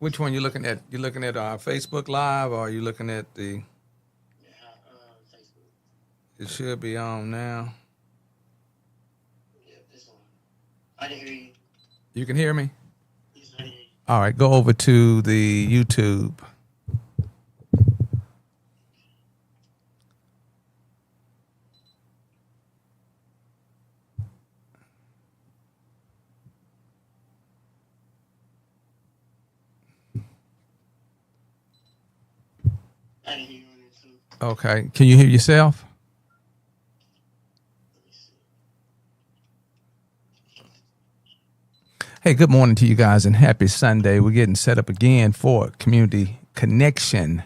Which one you looking at? You looking at Facebook Live, or are you looking at the? Facebook. It should be on now. Yeah, this one. I didn't hear you. You can hear me? Yes, I didn't hear you. All right, go over to the YouTube. I didn't hear you on there too. Okay, can you hear yourself? Let me see. Hey, good morning to you guys and happy Sunday. We're getting set up again for Community Connections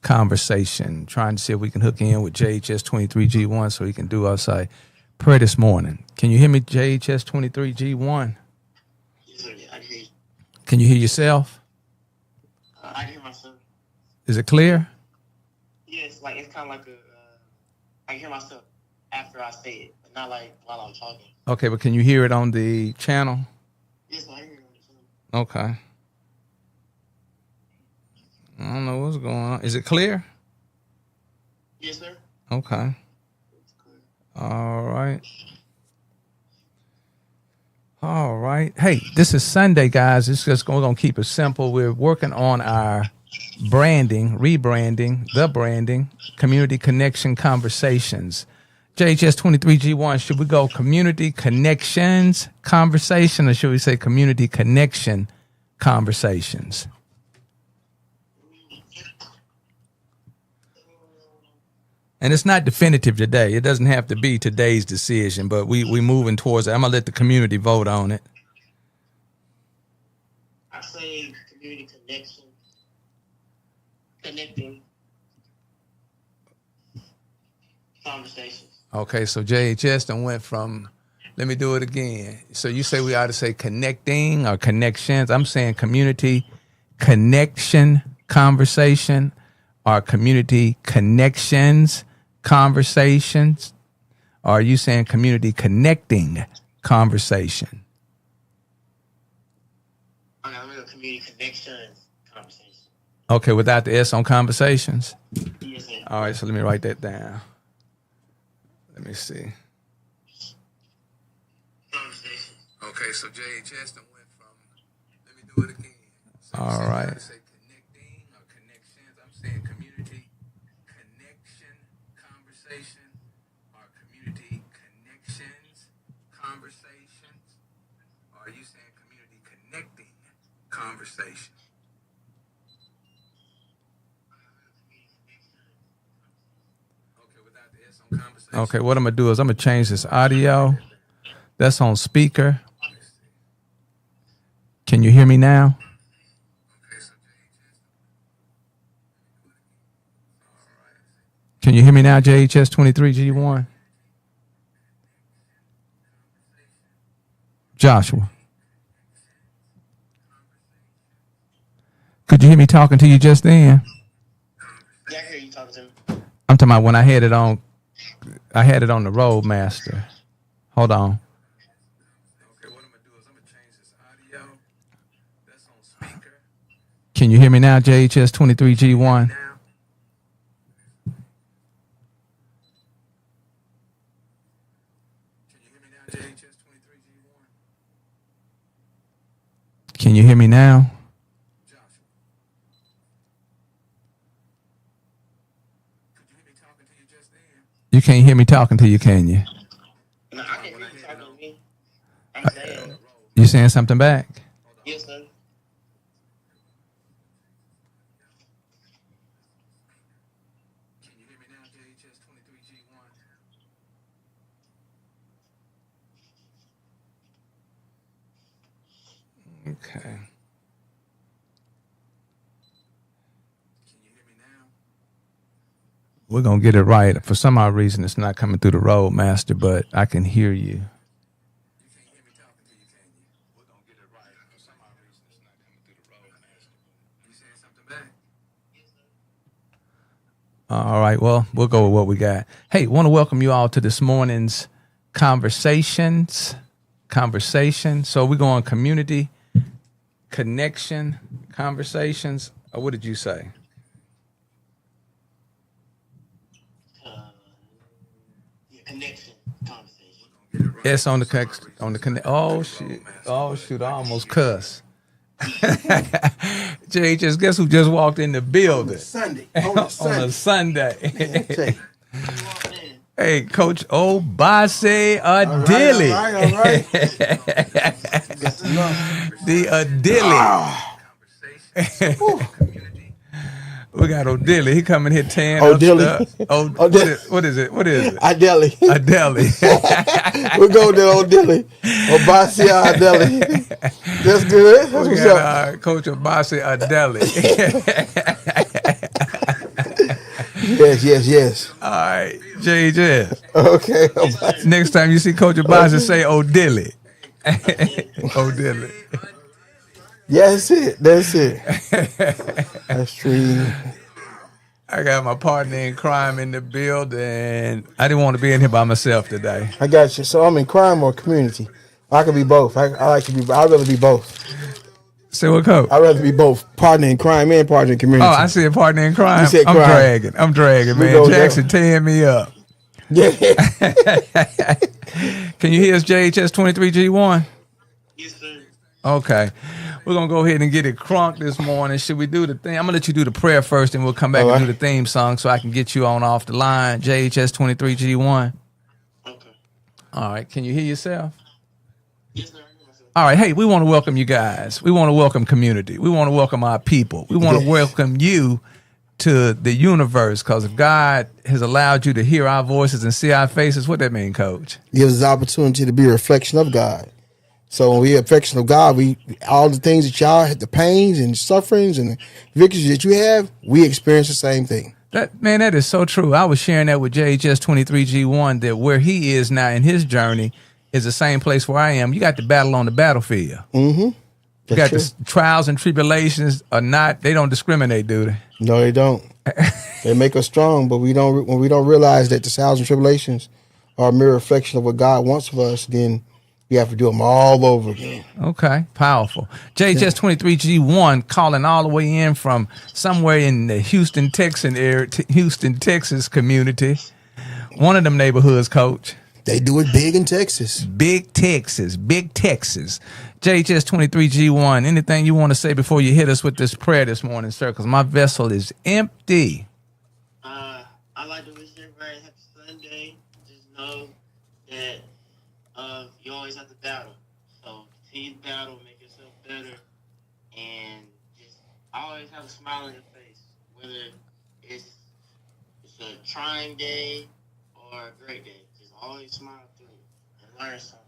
Conversation. Trying to see if we can hook in with JHS 23G1 so he can do us a prayer this morning. Can you hear me, JHS 23G1? Yes, sir. I can hear you. Can you hear yourself? I can hear myself. Is it clear? Yeah, it's kind of like a. I can hear myself after I say it, but not like while I'm talking. Okay, but can you hear it on the channel? Yes, I can hear you on the phone. Okay. I don't know what's going on. Is it clear? Yes, sir. Okay. It's clear. All right. All right. Hey, this is Sunday, guys. It's just we're going to keep it simple. We're working on our rebranding, the branding, community connection conversations. JHS 23G1, should we go community connections conversation, or should we say community connection conversations? And it's not definitive today. It doesn't have to be today's decision, but we moving towards it. I'm going to let the community vote on it. I say community connection, connecting conversations. Okay, so JHS done went from, let me do it again. So you say we ought to say connecting or connections. I'm saying community connection conversation or community connections conversations. Or are you saying community connecting conversation? Okay, I'm gonna go community connections conversation. Okay, without the S on conversations? Yes, sir. All right, so let me write that down. Let me see. Conversation. Okay, so JHS done went from, let me do it again. So all right. Say connecting or connections. I'm saying community connection conversation or community connections conversations. Or are you saying community connecting conversation? Okay, without the S on conversation. Okay, what I'm going to do is I'm going to change this audio. That's on speaker. Can you hear me now? Can you hear me now, JHS 23G1? Joshua. Could you hear me talking to you just then? Yeah, I hear you talking to me. I'm talking about when I had it on the Roadmaster. Hold on. Okay, what I'm gonna do is I'm gonna change this audio. That's on speaker. Can you hear me now, JHS 23G1? Can you hear me now? You can't hear me talking to you, can you? No, I can hear you talking to me. I'm saying. You saying something back? Yes, sir. Can you hear me now, JHS 23G1? Okay. Can you hear me now? We're going to get it right. For some odd reason, it's not coming through the Roadmaster, but I can hear you. You can't hear me talking to you, can you? We're going to get it right. For some odd reason, it's not coming through the Roadmaster. You saying something back? All right. Well, we'll go with what we got. Hey, want to welcome you all to this morning's conversation. So we're going community connection conversations, or what did you say? Connection conversation. Yes, on the connect. Oh shit! Oh shoot! I almost cuss. JHS, guess who just walked in the building? On a Sunday. Sunday. Hey, Coach Obase Adili. All right. The Adili. We got Odilly. He coming here tearing up stuff. What is it? Adeli. Adeli. We'll go there, Odili. Obasia Adeli. That's good. That's We what's got up. Coach Obase Adeli. Yes. All right, JJ. Okay. Next time you see Coach Obase, say Odilly. Odilly. Yeah, that's it. That's true. I got my partner in crime in the building. I didn't want to be in here by myself today. I got you. So I'm in crime or community? I could be both. I like to be. I'd rather be both. Say what, Coach? I'd rather be both partner in crime and partner in community. Oh, I see a partner in crime. You said I'm crime. dragging, We man. go Jackson there. tearing me up. Yeah. Can you hear us, JHS 23G1? Yes, sir. Okay. We're going to go ahead and get it crunk this morning. Should we do the thing? I'm going to let you do the prayer first, and we'll come back All and right. do the theme song so I can get you on off the line. JHS 23G1. Okay. All right. Can you hear yourself? Yes, sir. I hear myself. All right. Hey, we want to welcome you guys. We want to welcome community. We want to welcome our people. We want to Yes. welcome you to the universe, because if God has allowed you to hear our voices and see our faces, what that mean, Coach? Gives us the opportunity to be a reflection of God. So when we're a reflection of God, we all the things that y'all had, the pains and sufferings and the victories that you have, we experience the same thing. That is so true. I was sharing that with JHS 23G1 that where he is now in his journey is the same place where I am. You got the battle on the battlefield. Mm-hmm. You got the trials and tribulations they don't discriminate, do they? No, they don't. They make us strong, but when we don't realize that the trials and tribulations are a mere reflection of what God wants of us, then we have to do them all over again. Okay, powerful. JHS 23G1 calling all the way in from somewhere in the Houston, Texas community. One of them neighborhoods, Coach. They do it big in Texas. Big Texas. JHS 23G1, anything you want to say before you hit us with this prayer this morning, sir? Because my vessel is empty. I'd like to wish everybody a happy Sunday. Just know that you always have to battle. So continue to battle, make yourself better, and just always have a smile on your face. Whether it's a trying day or a great day, just always smile through it and learn something.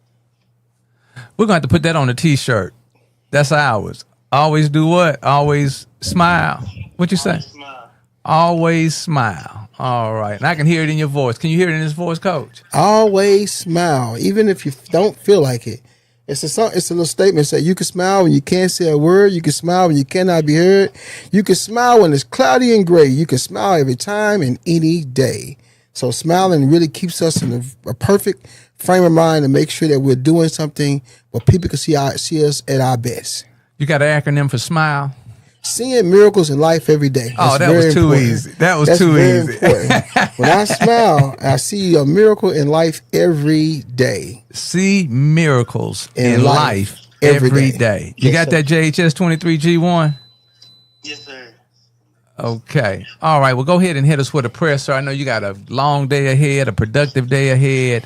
We're going to have to put that on a T-shirt. That's ours. Always do what? Always smile. What you say? Always smile. Always smile. All right. And I can hear it in your voice. Can you hear it in his voice, Coach? Always smile, even if you don't feel like it. It's a little statement that you can smile when you can't say a word. You can smile when you cannot be heard. You can smile when it's cloudy and gray. You can smile every time and any day. So smiling really keeps us in a perfect frame of mind to make sure that we're doing something where people can see us at our best. You got an acronym for SMILE? Seeing miracles in life every day. Oh, that was too easy. That's too easy. Important. When I smile, I see a miracle in life every day. See miracles in life every day. You Yes, got that, JHS 23G1? Yes, sir. Okay. All right. Well, go ahead and hit us with a prayer, sir. I know you got a long day ahead, a productive day ahead,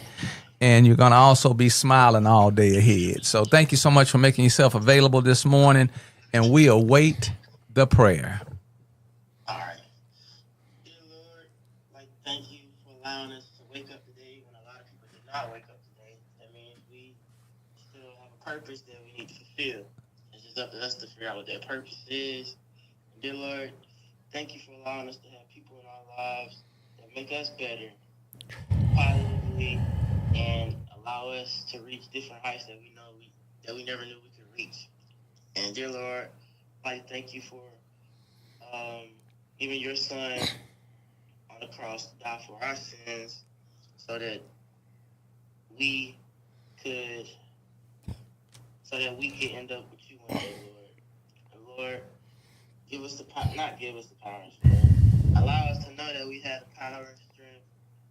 and you're going to also be smiling all day ahead. So thank you so much for making yourself available this morning, and we await the prayer. All right. Dear Lord, thank you for allowing us to wake up today when a lot of people did not wake up today. That means we still have a purpose that we need to fulfill. It's just up to us to figure out what that purpose is. And dear Lord, thank you for allowing us to have people in our lives that make us better positively and allow us to reach different heights that we never knew we could reach. And dear Lord, thank you for even your son on the cross to die for our sins so that we could end up with you one day, Lord. Lord, give us the power, not give us the power and strength. Allow us to know that we have the power and strength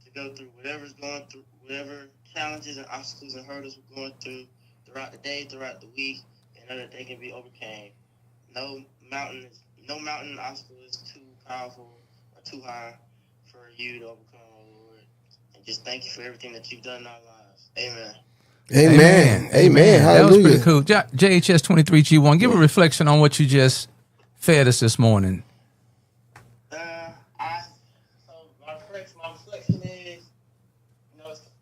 to go through whatever challenges and obstacles and hurdles we're going through throughout the day, throughout the week, and know that they can be overcame. No mountain obstacle is too powerful or too high for you to overcome, oh Lord. And just thank you for everything that you've done in our lives. Amen. Amen. That was Hallelujah. pretty cool. JHS 23G1, give a reflection on what you just fed us this morning. My reflection is,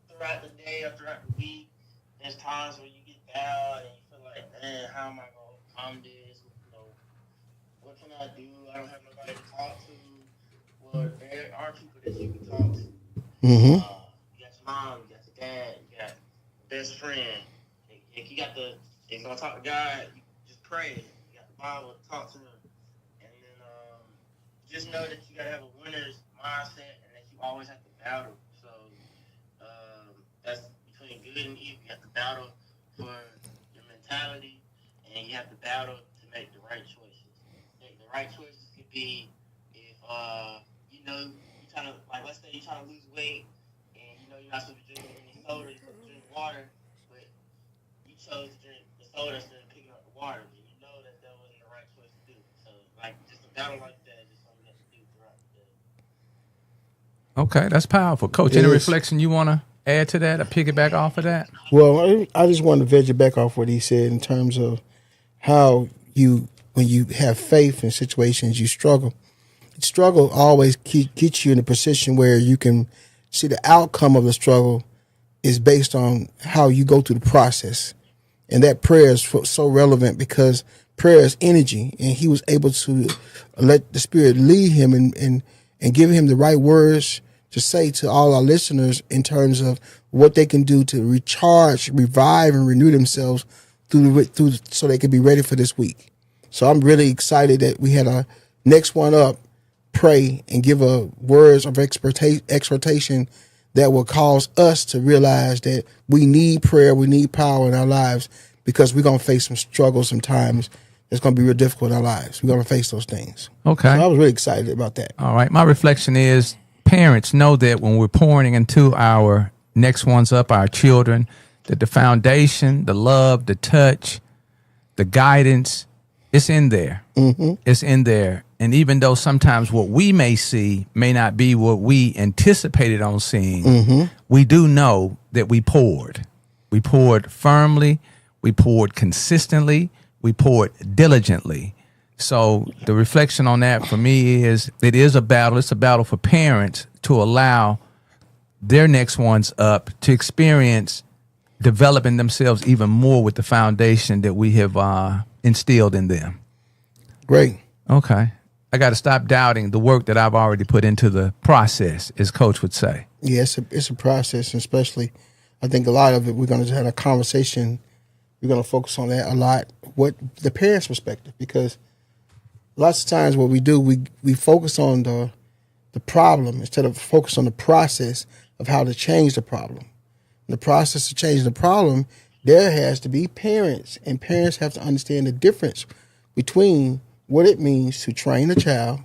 throughout the day or throughout the week, there's times where you get down and you feel like, man, how am I going to overcome this? What can I do? I don't have nobody to talk to. Well, there are people that you can talk to. Mm-hmm. You got your mom, you got your dad, you got your best friend. If you're going to talk to God, you just pray. You got the Bible, talk to him. And then just know that you got to have a winner's mindset and that you always have to battle. So that's between good and evil. You have to battle for your mentality, and you have to battle to make the right choices. The right choices could be if you're trying to, like, let's say you're trying to lose weight, and you're not supposed to be drinking any soda, you're supposed to drink water, but you chose to drink the soda instead of picking up the water, and you know that wasn't the right choice to do. So, like, just a battle like that is just something you have to do throughout the day. Okay, that's powerful. Coach, any reflection you want to add to that or piggyback off of that? Well, I just wanted to veg it back off what he said in terms of how when you have faith in situations, you struggle. Struggle always gets you in a position where you can see the outcome of the struggle is based on how you go through the process. And that prayer is so relevant because prayer is energy, and he was able to let the Spirit lead him and give him the right words to say to all our listeners in terms of what they can do to recharge, revive, and renew themselves through so they can be ready for this week. So I'm really excited that we had our next one up, pray and give a words of exhortation that will cause us to realize that we need prayer, we need power in our lives, because we're going to face some struggles sometimes. It's going to be real difficult in our lives. We're going to face those things. Okay. So I was really excited about that. All right. My reflection is parents know that when we're pouring into our next ones up, our children, that the foundation, the love, the touch, the guidance, it's in there. Mm-hmm. It's in there. And even though sometimes what we may see may not be what we anticipated on seeing, mm-hmm. we do know that we poured. We poured firmly. We poured consistently. We poured diligently. So the reflection on that for me is it is a battle. It's a battle for parents to allow their next ones up to experience developing themselves even more with the foundation that we have instilled in them. Great. Okay. I got to stop doubting the work that I've already put into the process, as Coach would say. Yeah, it's a process, and especially I think a lot of it, we're going to have a conversation. We're going to focus on that a lot, what the parents' perspective, because lots of times what we do, we focus on the problem instead of focus on the process of how to change the problem. In the process of changing the problem, there has to be parents, and parents have to understand the difference between what it means to train a child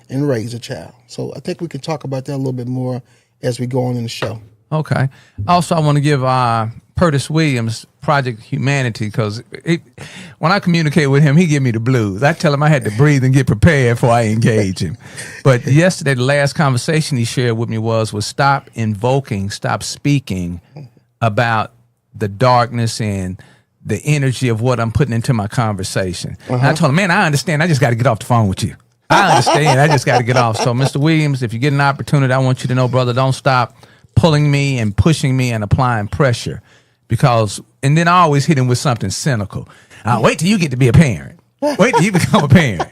and raise a child. So I think we can talk about that a little bit more as we go on in the show. Okay. Also, I want to give Curtis Williams Project Humanity, because when I communicate with him, he give me the blues. I tell him I had to breathe and get prepared before I engage him. But yesterday, the last conversation he shared with me was stop speaking about the darkness and the energy of what I'm putting into my conversation. Uh-huh. And I told him, man, I understand. I just got to get off the phone with you. I understand. I just got to get off. So, Mr. Williams, if you get an opportunity, I want you to know, brother, don't stop pulling me and pushing me and applying pressure. And then I always hit him with something cynical. Wait till you get to be a parent. Wait till you become a parent.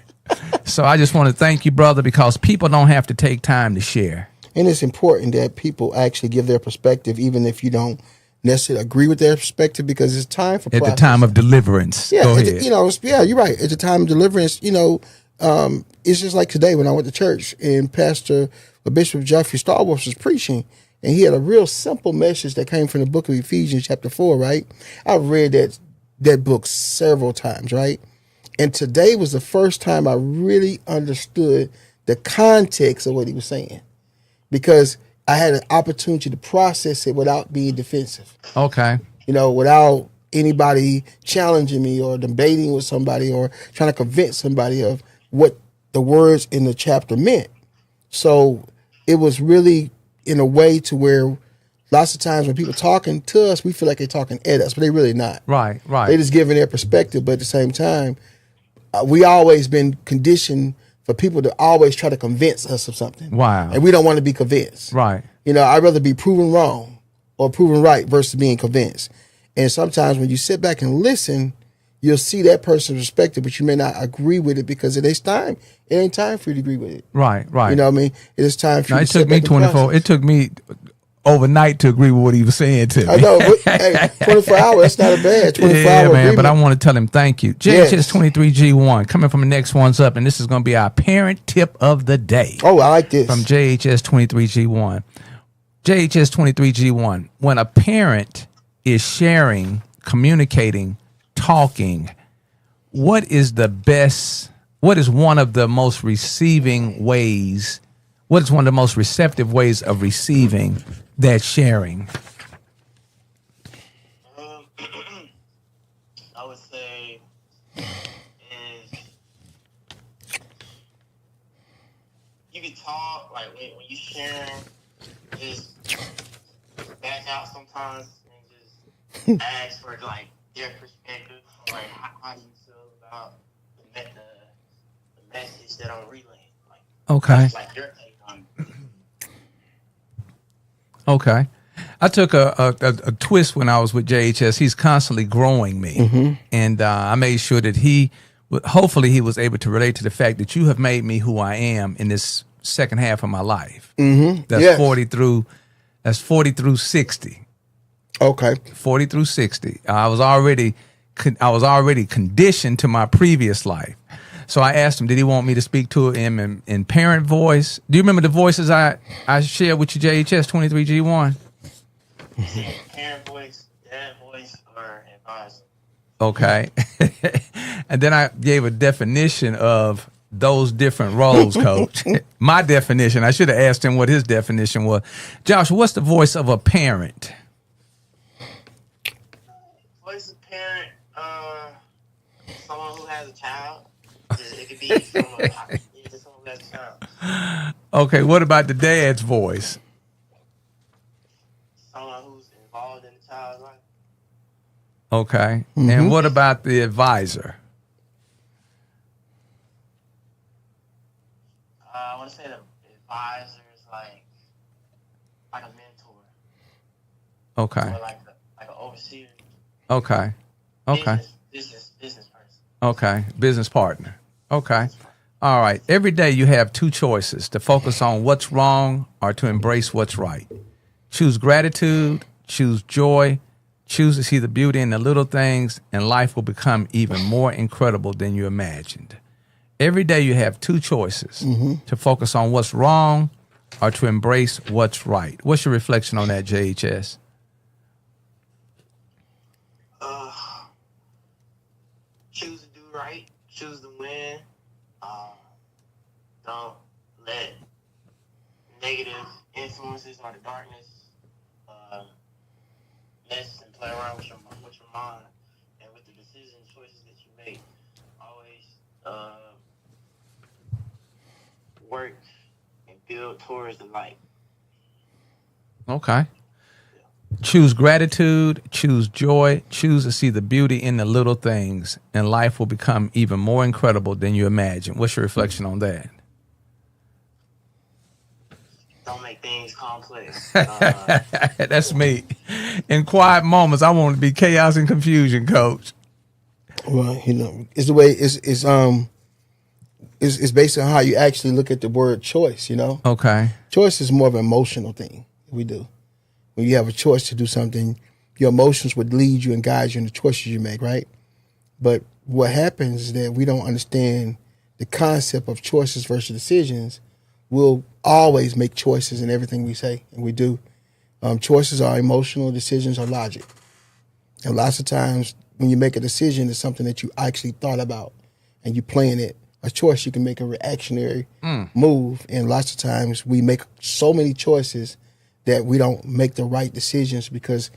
So I just want to thank you, brother, because people don't have to take time to share. And it's important that people actually give their perspective, even if you don't necessarily agree with their perspective, because it's time for processing. At the time of deliverance. Yeah, Go ahead. You're right. At the time of deliverance, it's just like today when I went to church and Bishop Jeffrey Starbucks was preaching, and he had a real simple message that came from the book of Ephesians chapter 4, right? I've read that book several times, right? And today was the first time I really understood the context of what he was saying, because I had an opportunity to process it without being defensive. Okay. Without anybody challenging me or debating with somebody or trying to convince somebody of what the words in the chapter meant. So it was really in a way to where lots of times when people talking to us, we feel like they're talking at us, but they really not. Right. They just giving their perspective, but at the same time, we always been conditioned for people to always try to convince us of something. Wow. And we don't want to be convinced. Right. I'd rather be proven wrong or proven right versus being convinced. And sometimes when you sit back and listen, you'll see that person's perspective, but you may not agree with it because it ain't time for you to agree with it. Right. Right. You know what I mean? It is time for you to It took me 24. It took me overnight to agree with what he was saying to me. I know, but hey, 24 hours, that's not a bad 24 hour man, agreement. but I want to tell him thank you. JHS 23G1, coming from the next one's up, and this is going to be our parent tip of the day. Oh, I like this. From JHS 23G1. JHS 23G1, when a parent is sharing, communicating, talking, what is one of the most receiving ways, what is one of the most receptive ways of receiving that sharing? I would say is you can talk, like when you share, just back out sometimes and just ask for like their perspective, like how you feel about the message that I'm relaying. Like, Okay. like your take on it. Okay. I took a twist when I was with JHS. He's constantly growing me. And I made sure that hopefully he was able to relate to the fact that you have made me who I am in this second half of my life. That's 40 through 60. Okay. 40 through 60. I was already conditioned to my previous life. So I asked him, did he want me to speak to him in parent voice? Do you remember the voices I shared with you, JHS 23G1? Parent voice, dad voice, or advisor. Okay. And then I gave a definition of those different roles, Coach. My definition, I should have asked him what his definition was. Josh, what's the voice of a parent? Voice of parent, someone who has a child. It could be someone who has a child. Okay, what about the dad's voice? Someone who's involved in the child's life. Okay. And what about the advisor? I want to say the advisor is like a mentor. Okay. Or like an overseer. Okay. Okay. Business person. Okay. Business partner. Okay. All right. Every day you have two choices: to focus on what's wrong or to embrace what's right. Choose gratitude, choose joy, choose to see the beauty in the little things, and life will become even more incredible than you imagined. Every day you have two choices: to focus on what's wrong or to embrace what's right. What's your reflection on that, JHS? Choose to do right. Choose to win. Don't let negative influences or the darkness mess and play around with your mind and with the decisions, choices that you make. Always work and build towards the light. Okay. Choose gratitude, choose joy, choose to see the beauty in the little things, and life will become even more incredible than you imagine. What's your reflection on that? Don't make things complex. That's me. In quiet moments, I want to be chaos and confusion, Coach. Well, it's the way it's based on how you actually look at the word choice. Okay. Choice is more of an emotional thing we do. When you have a choice to do something, your emotions would lead you and guide you in the choices you make, right? But what happens is that we don't understand the concept of choices versus decisions. We'll always make choices in everything we say and we do. Choices are emotional, decisions are logic. And lots of times when you make a decision, it's something that you actually thought about and you plan it. A choice, you can make a reactionary move. And lots of times we make so many choices that we don't make the right decisions because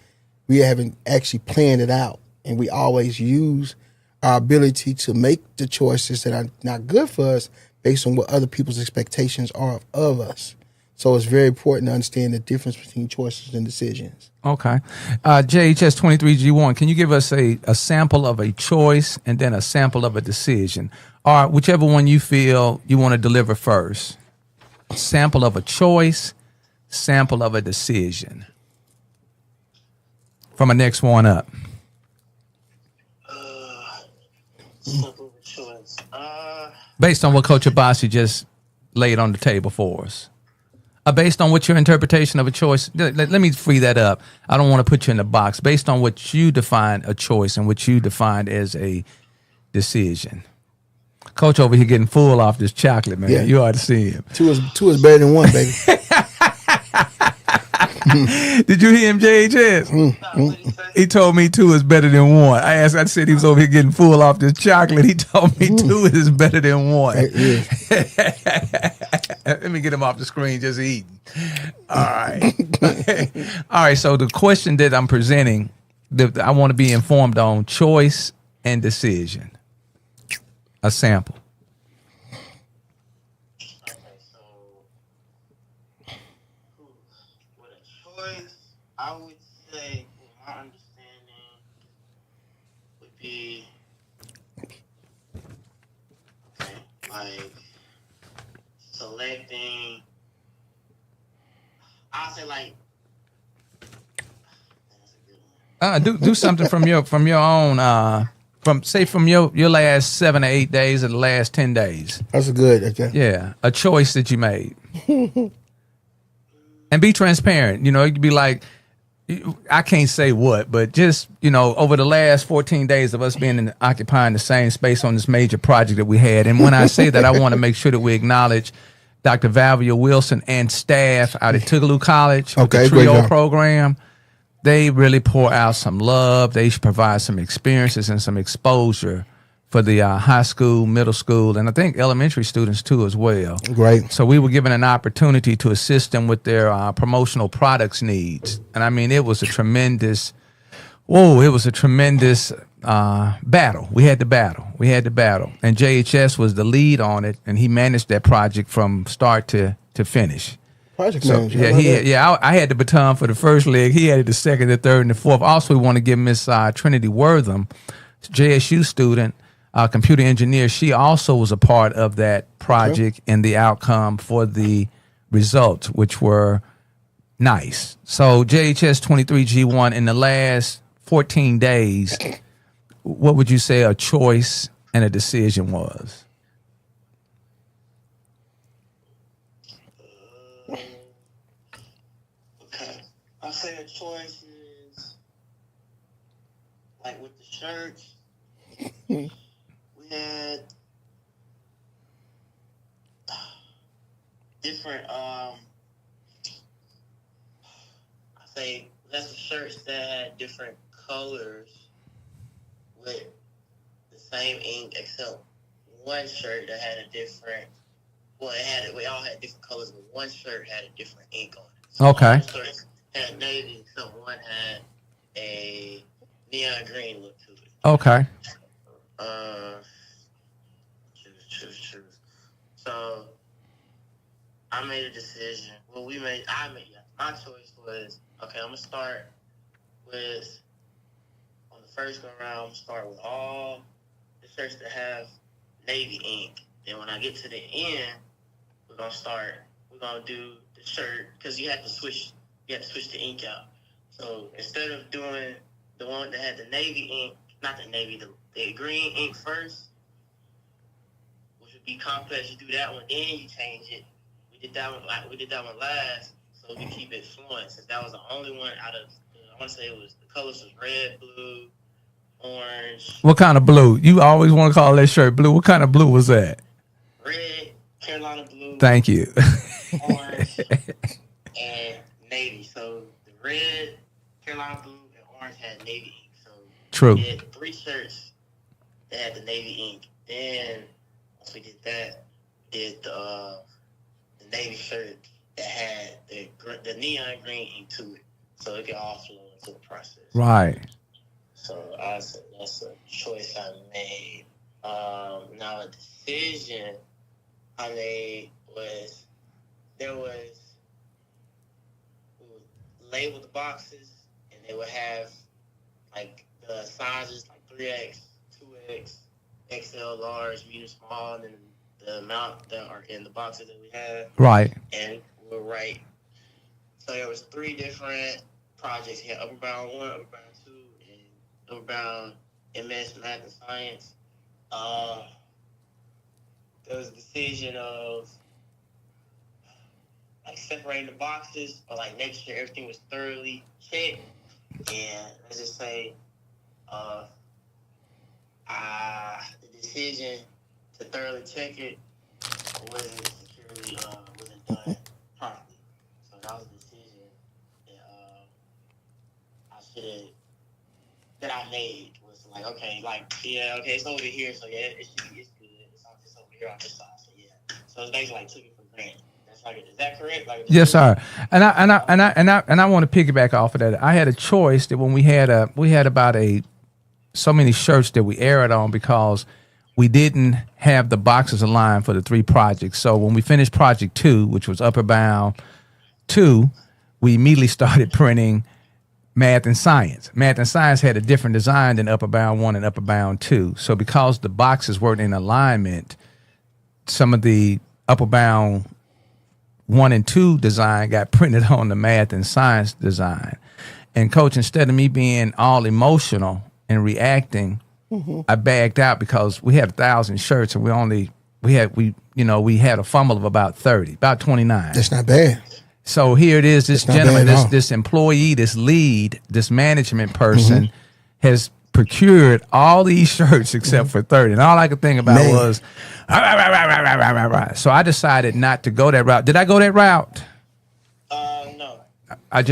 we haven't actually planned it out. And we always use our ability to make the choices that are not good for us based on what other people's expectations are of us. So it's very important to understand the difference between choices and decisions. Okay. JHS 23G1, can you give us a sample of a choice and then a sample of a decision? Or whichever one you feel you want to deliver first. Sample of a choice, sample of a decision. From a next one up. Sample of a choice. Based on what Coach Abasi just laid on the table for us. Based on what your interpretation of a choice, let me free that up. I don't want to put you in the box. Based on what you define a choice and what you defined as a decision. Coach over here getting full off this chocolate, man. Yeah. You ought to see him. Two is better than one, baby. Did you hear him, JHS? He told me 2 is better than 1. I said he was over here getting full off this chocolate. He told me 2 is better than 1. Let me get him off the screen just eating. All right. All right. So the question that I'm presenting, I want to be informed on choice and decision. A sample. Okay, so with a choice, I would say, with my understanding, would be like selecting. I'll say like. That's a good one. Do something from your own from your last 7 or 8 days or the last 10 days. That's good. Okay. Yeah, a choice that you made. And be transparent. You know, it could be like, I can't say what, but just, you know, over the last 14 days of us being occupying the same space on this major project that we had. And when I say that, I want to make sure that we acknowledge Dr. Valvia Wilson and staff out at Tougaloo College with the TRIO program. They really pour out some love. They provide some experiences and some exposure for the high school, middle school, and I think elementary students too as well. Great. So we were given an opportunity to assist them with their promotional products needs. And I mean, it was a tremendous battle. We had to battle. And JHS was the lead on it, and he managed that project from start to finish. Project So, manager. I had the baton for the first leg. He had it the second, the third, and the fourth. Also, we want to give Miss Trinity Wortham, JSU student, computer engineer. She also was a part of that project and the outcome for the results, which were nice. So JHS 23G1, in the last 14 days, what would you say a choice and a decision was? Okay. I'll say a choice is like with the shirts. We had different I say that's the shirts that had different colors with the same ink except one shirt that had a different we all had different colors, but one shirt had a different ink on it. So Okay. one shirt had navy, so one had a neon green look to it. Okay. Choose. So I made a decision. Well, my choice was, okay, I'm gonna start with, on the first go around, I'm gonna start with all the shirts that have navy ink. Then when I get to the end, we're gonna do the shirt, because you have to switch the ink out. So instead of doing the one that had the navy ink, not the navy, the green ink first, which would be complex. You do that one, then you change it. We did that one last, so we keep it fluent. Since that was the only one out of, I want to say the colors was red, blue, orange. What kind of blue? You always want to call that shirt blue. What kind of blue was that? Red, Carolina blue. Thank you. Orange and navy. So the red, Carolina blue, and orange had navy ink. So True. we did 3 shirts they had the navy ink. Then once we did that, we did the navy shirt that had the neon green ink to it, so it could all flow into the process. Right. So that's a choice I made. Now a decision I made was we would label the boxes, and they would have like the sizes like 3X, 2X, XL, large, medium, small, and then the amount that are in the boxes that we have. Right. And we'll write. So there was 3 different projects. You had Upper Bound 1, Upper Bound 2, and Upper Bound MS Math and Science. There was a decision of like separating the boxes, or like making sure everything was thoroughly checked. And let's just say, the decision to thoroughly check it wasn't securely wasn't done properly. So that was a decision that I made, was like, okay, it's over here, so yeah, it's good. It's over here on this side, so yeah. So it's basically like took it for granted. Is that correct? Yes, sir. And I want to piggyback off of that. I had a choice that when we had about so many shirts that we aired on, because we didn't have the boxes aligned for the 3 projects. So when we finished project 2, which was Upper Bound 2, we immediately started printing Math and Science. Math and Science had a different design than Upper Bound 1 and Upper Bound 2. So because the boxes weren't in alignment, some of the Upper Bound 1 and 2 design got printed on the Math and Science design. And Coach, instead of me being all emotional and reacting, I bagged out, because we had 1,000 shirts, and we had a fumble of about 30, about 29. That's not bad. So here it is, this gentleman, this employee, this lead, this management person has procured all these shirts except for 30. And all I could think about was, so I decided not to go that route. Did I go that route? No. I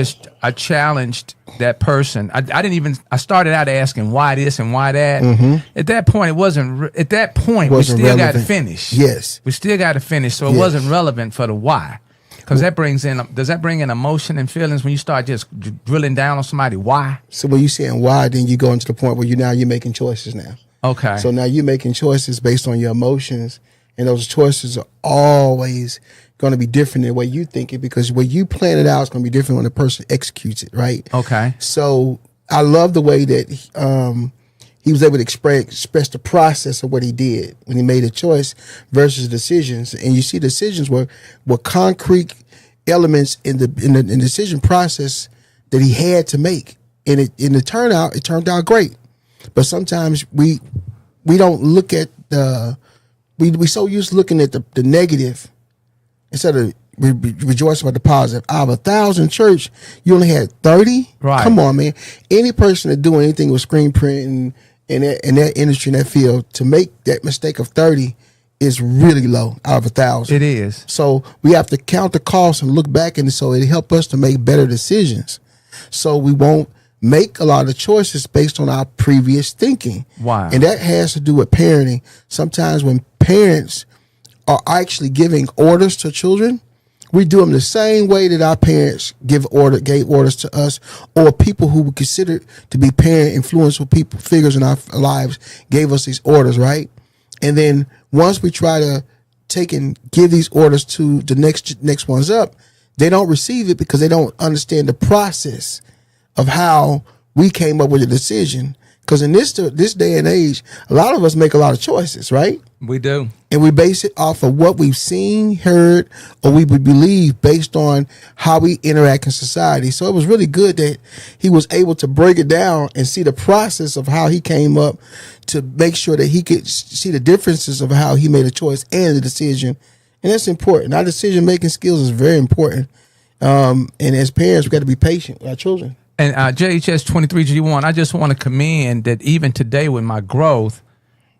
challenged that person. I started out asking why this and why that. At that point, we still got to finish. Yes. We still got to finish. So it wasn't relevant for the why. Because does that bring in emotion and feelings when you start just drilling down on somebody? Why? So when you're saying why, then you go into the point where you're making choices now. Okay. So now you're making choices based on your emotions, and those choices are always going to be different than the way you think it, because the way you plan it out is going to be different when the person executes it, right? Okay. So I love the way that he was able to express the process of what he did when he made a choice versus decisions. And you see, decisions were concrete elements in the decision process that he had to make. And it turned out great. But sometimes we don't look at we so used to looking at the negative instead of rejoicing about the positive. Out of 1,000 church, you only had 30. Right. Come on, man. Any person that doing anything with screen printing in that industry, in that field, to make that mistake of 30 is really low out of 1,000. It is. So we have to count the costs and look back, and so it help us to make better decisions. So we won't make a lot of choices based on our previous thinking. Wow. And that has to do with parenting. Sometimes when parents are actually giving orders to children, we do them the same way that our parents gave orders to us, or people who we consider to be parent influential figures in our lives gave us these orders, right? And then once we try to take and give these orders to the next ones up, they don't receive it because they don't understand the process of how we came up with a decision. Because in this day and age, a lot of us make a lot of choices, right? We do. And we base it off of what we've seen, heard, or we believe based on how we interact in society. So it was really good that he was able to break it down and see the process of how he came up to make sure that he could see the differences of how he made a choice and the decision. And that's important. Our decision-making skills is very important. And as parents, we got to be patient with our children. And JHS 23G1, I just want to commend that even today with my growth,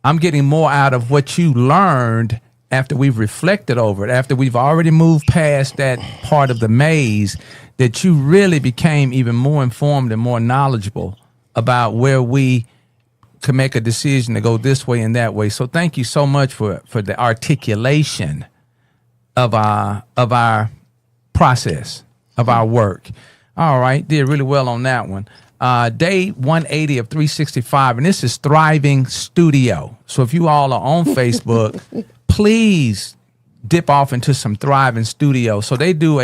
I'm getting more out of what you learned after we've reflected over it, after we've already moved past that part of the maze, that you really became even more informed and more knowledgeable about where we can make a decision to go this way and that way. So thank you so much for the articulation of our process, of our work. All right, did really well on that one. Day 180 of 365, and this is Thriving Studio. So if you all are on Facebook, please dip off into some Thriving Studio. So they do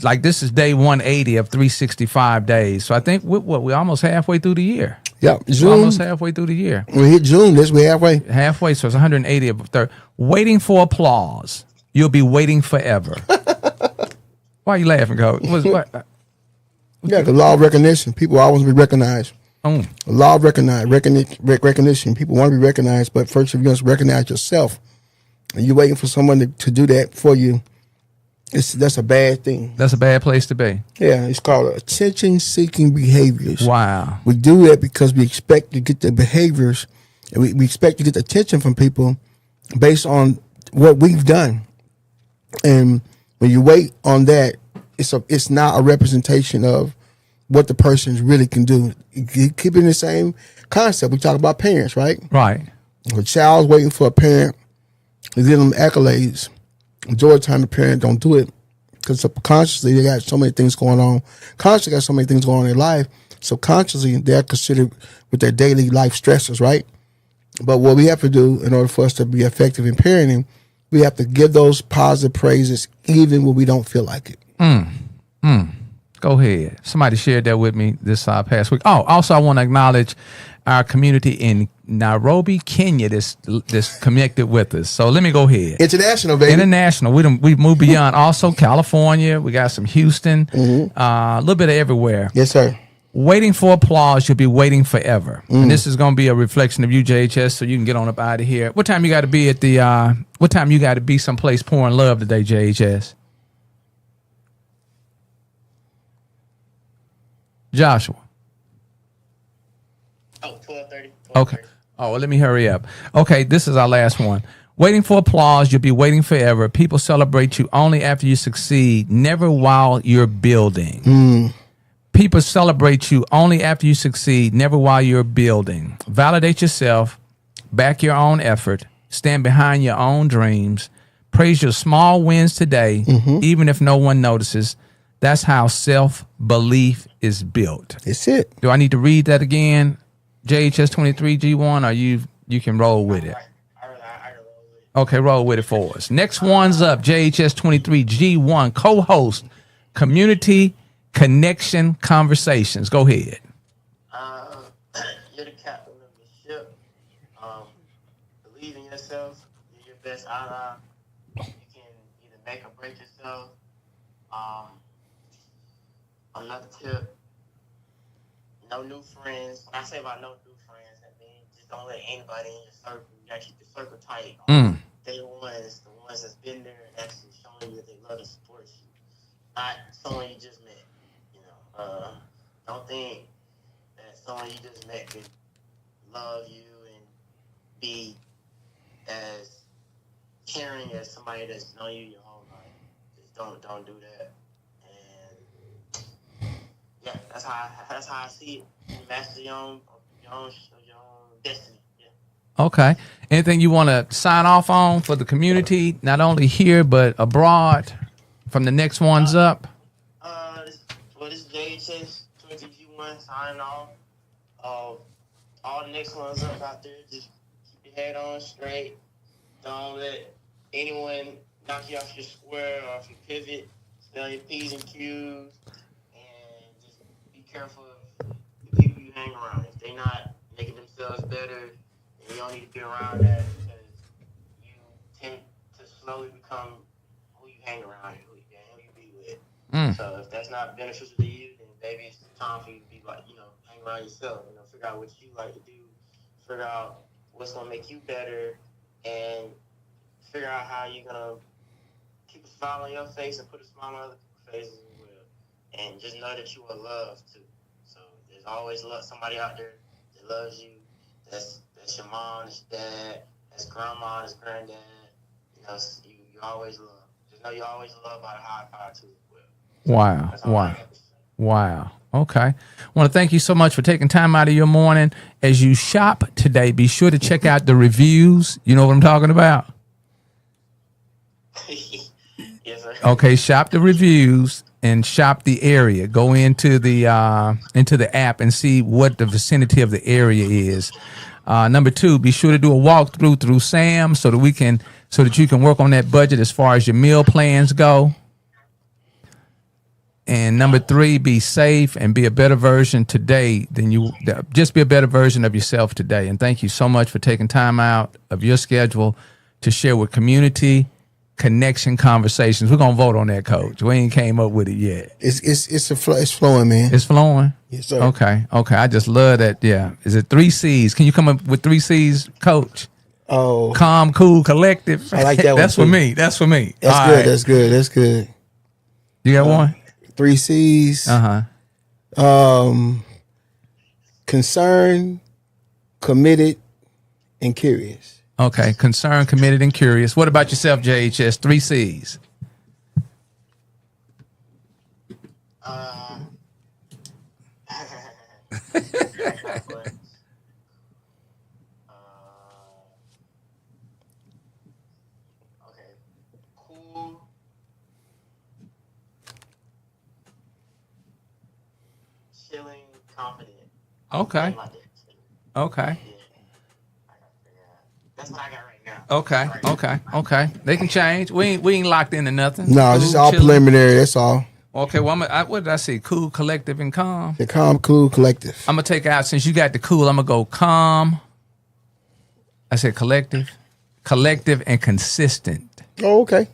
like this is day 180 of 365 days. So I think we're almost halfway through the year. Yeah, We're almost halfway through the year. We hit June. We're halfway. Halfway, so it's 180 of third. Waiting for applause. You'll be waiting forever. Why are you laughing, Coach? What? Yeah, the law of recognition. People always be recognized. Oh. The law of recognition. People want to be recognized, but first you must recognize yourself. And you're waiting for someone to do that for you. That's a bad thing. That's a bad place to be. Yeah, it's called attention-seeking behaviors. Wow. We do that because we expect to get the behaviors, and we expect to get the attention from people based on what we've done. And when you wait on that, it's not a representation of what the person really can do. You keep it in the same concept. We talk about parents, right? Right. If a child's waiting for a parent to give them accolades, majority of the time the parent don't do it because subconsciously they got so many things going on. Consciously got so many things going on in their life. Subconsciously they're considered with their daily life stressors, right? But what we have to do in order for us to be effective in parenting, we have to give those positive praises even when we don't feel like it. Go ahead. Somebody shared that with me this past week. Oh, also I want to acknowledge our community in Nairobi, Kenya, that's connected with us. So let me go ahead. International, baby. International. We've moved beyond. Also California. We got some Houston. A little bit of everywhere. Yes, sir. Waiting for applause, you'll be waiting forever. And this is going to be a reflection of you, JHS, so you can get on up out of here. What time you got to be at the, what time you got to be someplace pouring love today, JHS? Joshua. Oh, 12:30. Okay. Oh, well, let me hurry up. Okay, this is our last one. Waiting for applause, you'll be waiting forever. People celebrate you only after you succeed, never while you're building. People celebrate you only after you succeed, never while you're building. Validate yourself, back your own effort, stand behind your own dreams, praise your small wins today, even if no one notices. That's how self-belief is built. That's it. Do I need to read that again? JHS 23G1, or you can roll with it? I roll with it. Okay, roll with it for us. Next one's up, JHS 23G1, co-host, Community Connection Conversations. Go ahead. You're the captain of the ship. Believe in yourself. You're your best ally. You can either make or break yourself. Another tip, no new friends. When I say about no new friends, that means just don't let anybody in your circle. You gotta keep the circle tight. They the ones that's been there and actually showing you that they love and support you. Not someone you just met. You know, don't think that someone you just met could love you and be as caring as somebody that's known you your whole life. Just don't do that. Yeah, that's how I see it. You master your own destiny. Yeah. Okay. Anything you want to sign off on for the community, not only here but abroad, from the next ones up? This is JHS 20G1 signing off. All the next ones up out there, just keep your head on straight. Don't let anyone knock you off your square or off your pivot. Stay on your P's and Q's. Careful of the people you hang around. If they're not making themselves better, then you don't need to be around that because you tend to slowly become who you hang around and who you be with. So if that's not beneficial to you, then maybe it's time for you to be like, hang around yourself. Figure out what you like to do, figure out what's gonna make you better, and figure out how you're gonna keep a smile on your face and put a smile on other people's faces. And just know that you are loved too. So there's always somebody out there that loves you. That's your mom, that's your dad, that's grandma, that's granddad. You always love. Just know you always love by the high power too as well. Wow. Okay. I want to thank you so much for taking time out of your morning. As you shop today, be sure to check out the reviews. You know what I'm talking about? Yes, sir. Okay, shop the reviews and shop the area. Go into the app and see what the vicinity of the area is. Number 2, be sure to do a walkthrough through Sam so that you can work on that budget as far as your meal plans go. And number 3, be safe and be a better version today just be a better version of yourself today. And thank you so much for taking time out of your schedule to share with community connection conversations. We're gonna vote on that, Coach. We ain't came up with it yet. It's flowing, man. It's flowing. Yes, sir. Okay. I just love that. Yeah. Is it 3 C's? Can you come up with 3 C's, Coach? Oh, Calm, cool, collective. I like that one. That's too. for me. That's for me. That's All good. right. That's good. That's good. You got one? 3 C's. Concerned, committed, and curious. Okay. Concerned, committed, and curious. What about yourself, JHS? 3 C's. Okay. Cool. Chilling, confident. Okay. Like that. Okay. Yeah. I gotta figure it out. That's what I got right now. Okay. They can change. We ain't locked into nothing. No, Cool, it's just all chilling. preliminary. That's all. Okay. Well, what did I say? Cool, collective, and calm. The calm, cool, collective. I'm gonna take out, since you got the cool, I'm gonna go calm. I said collective, and consistent. Oh, okay.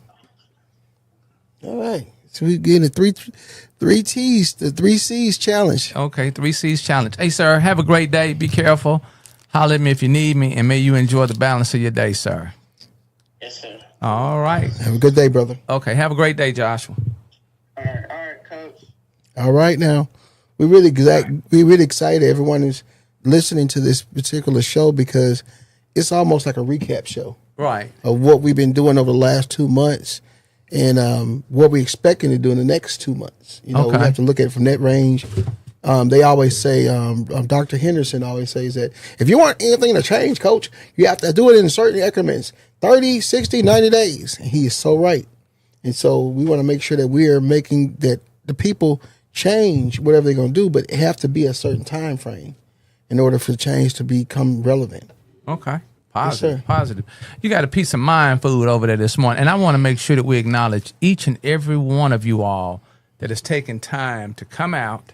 All right. So we getting a three T's, the 3 C's challenge. Okay, 3 C's challenge. Hey, sir, have a great day. Be careful. Holler at me if you need me, and may you enjoy the balance of your day, sir. Yes, sir. All right. Have a good day, brother. Okay, have a great day, Joshua. All right, Coach. All right, now we're really excited. Everyone is listening to this particular show because it's almost like a recap show Right. of what we've been doing over the last 2 months and what we're expecting to do in the next 2 months. You know, Okay. we have to look at it from that range. They always say, Dr. Henderson always says that if you want anything to change, Coach, you have to do it in certain increments, 30, 60, 90 days. And he is so right. And so we want to make sure that we are making that the people change whatever they're going to do, but it have to be a certain time frame in order for change to become relevant. Okay. Yes, sir. Positive. You got a piece of mind food over there this morning. And I want to make sure that we acknowledge each and every one of you all that has taken time to come out,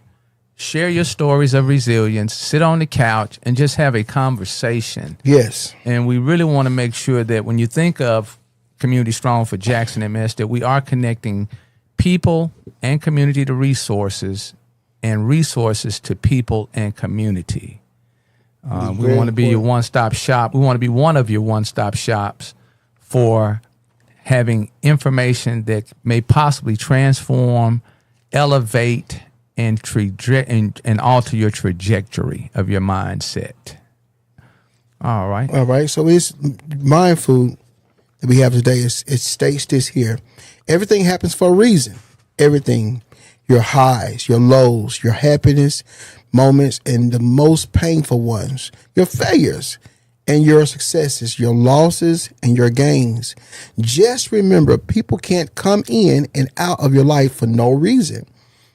share your stories of resilience, sit on the couch, and just have a conversation. Yes. And we really want to make sure that when you think of Community Strong for Jackson MS, that we are connecting people and community to resources and resources to people and community. We want to be your one-stop shop. We want to be one of your one-stop shops for having information that may possibly transform, elevate, and alter your trajectory of your mindset. All right. All right. So it's mind food that we have today. It states this here. Everything happens for a reason. Everything. Your highs, your lows, your happiness moments, and the most painful ones, your failures and your successes, your losses and your gains. Just remember, people can't come in and out of your life for no reason.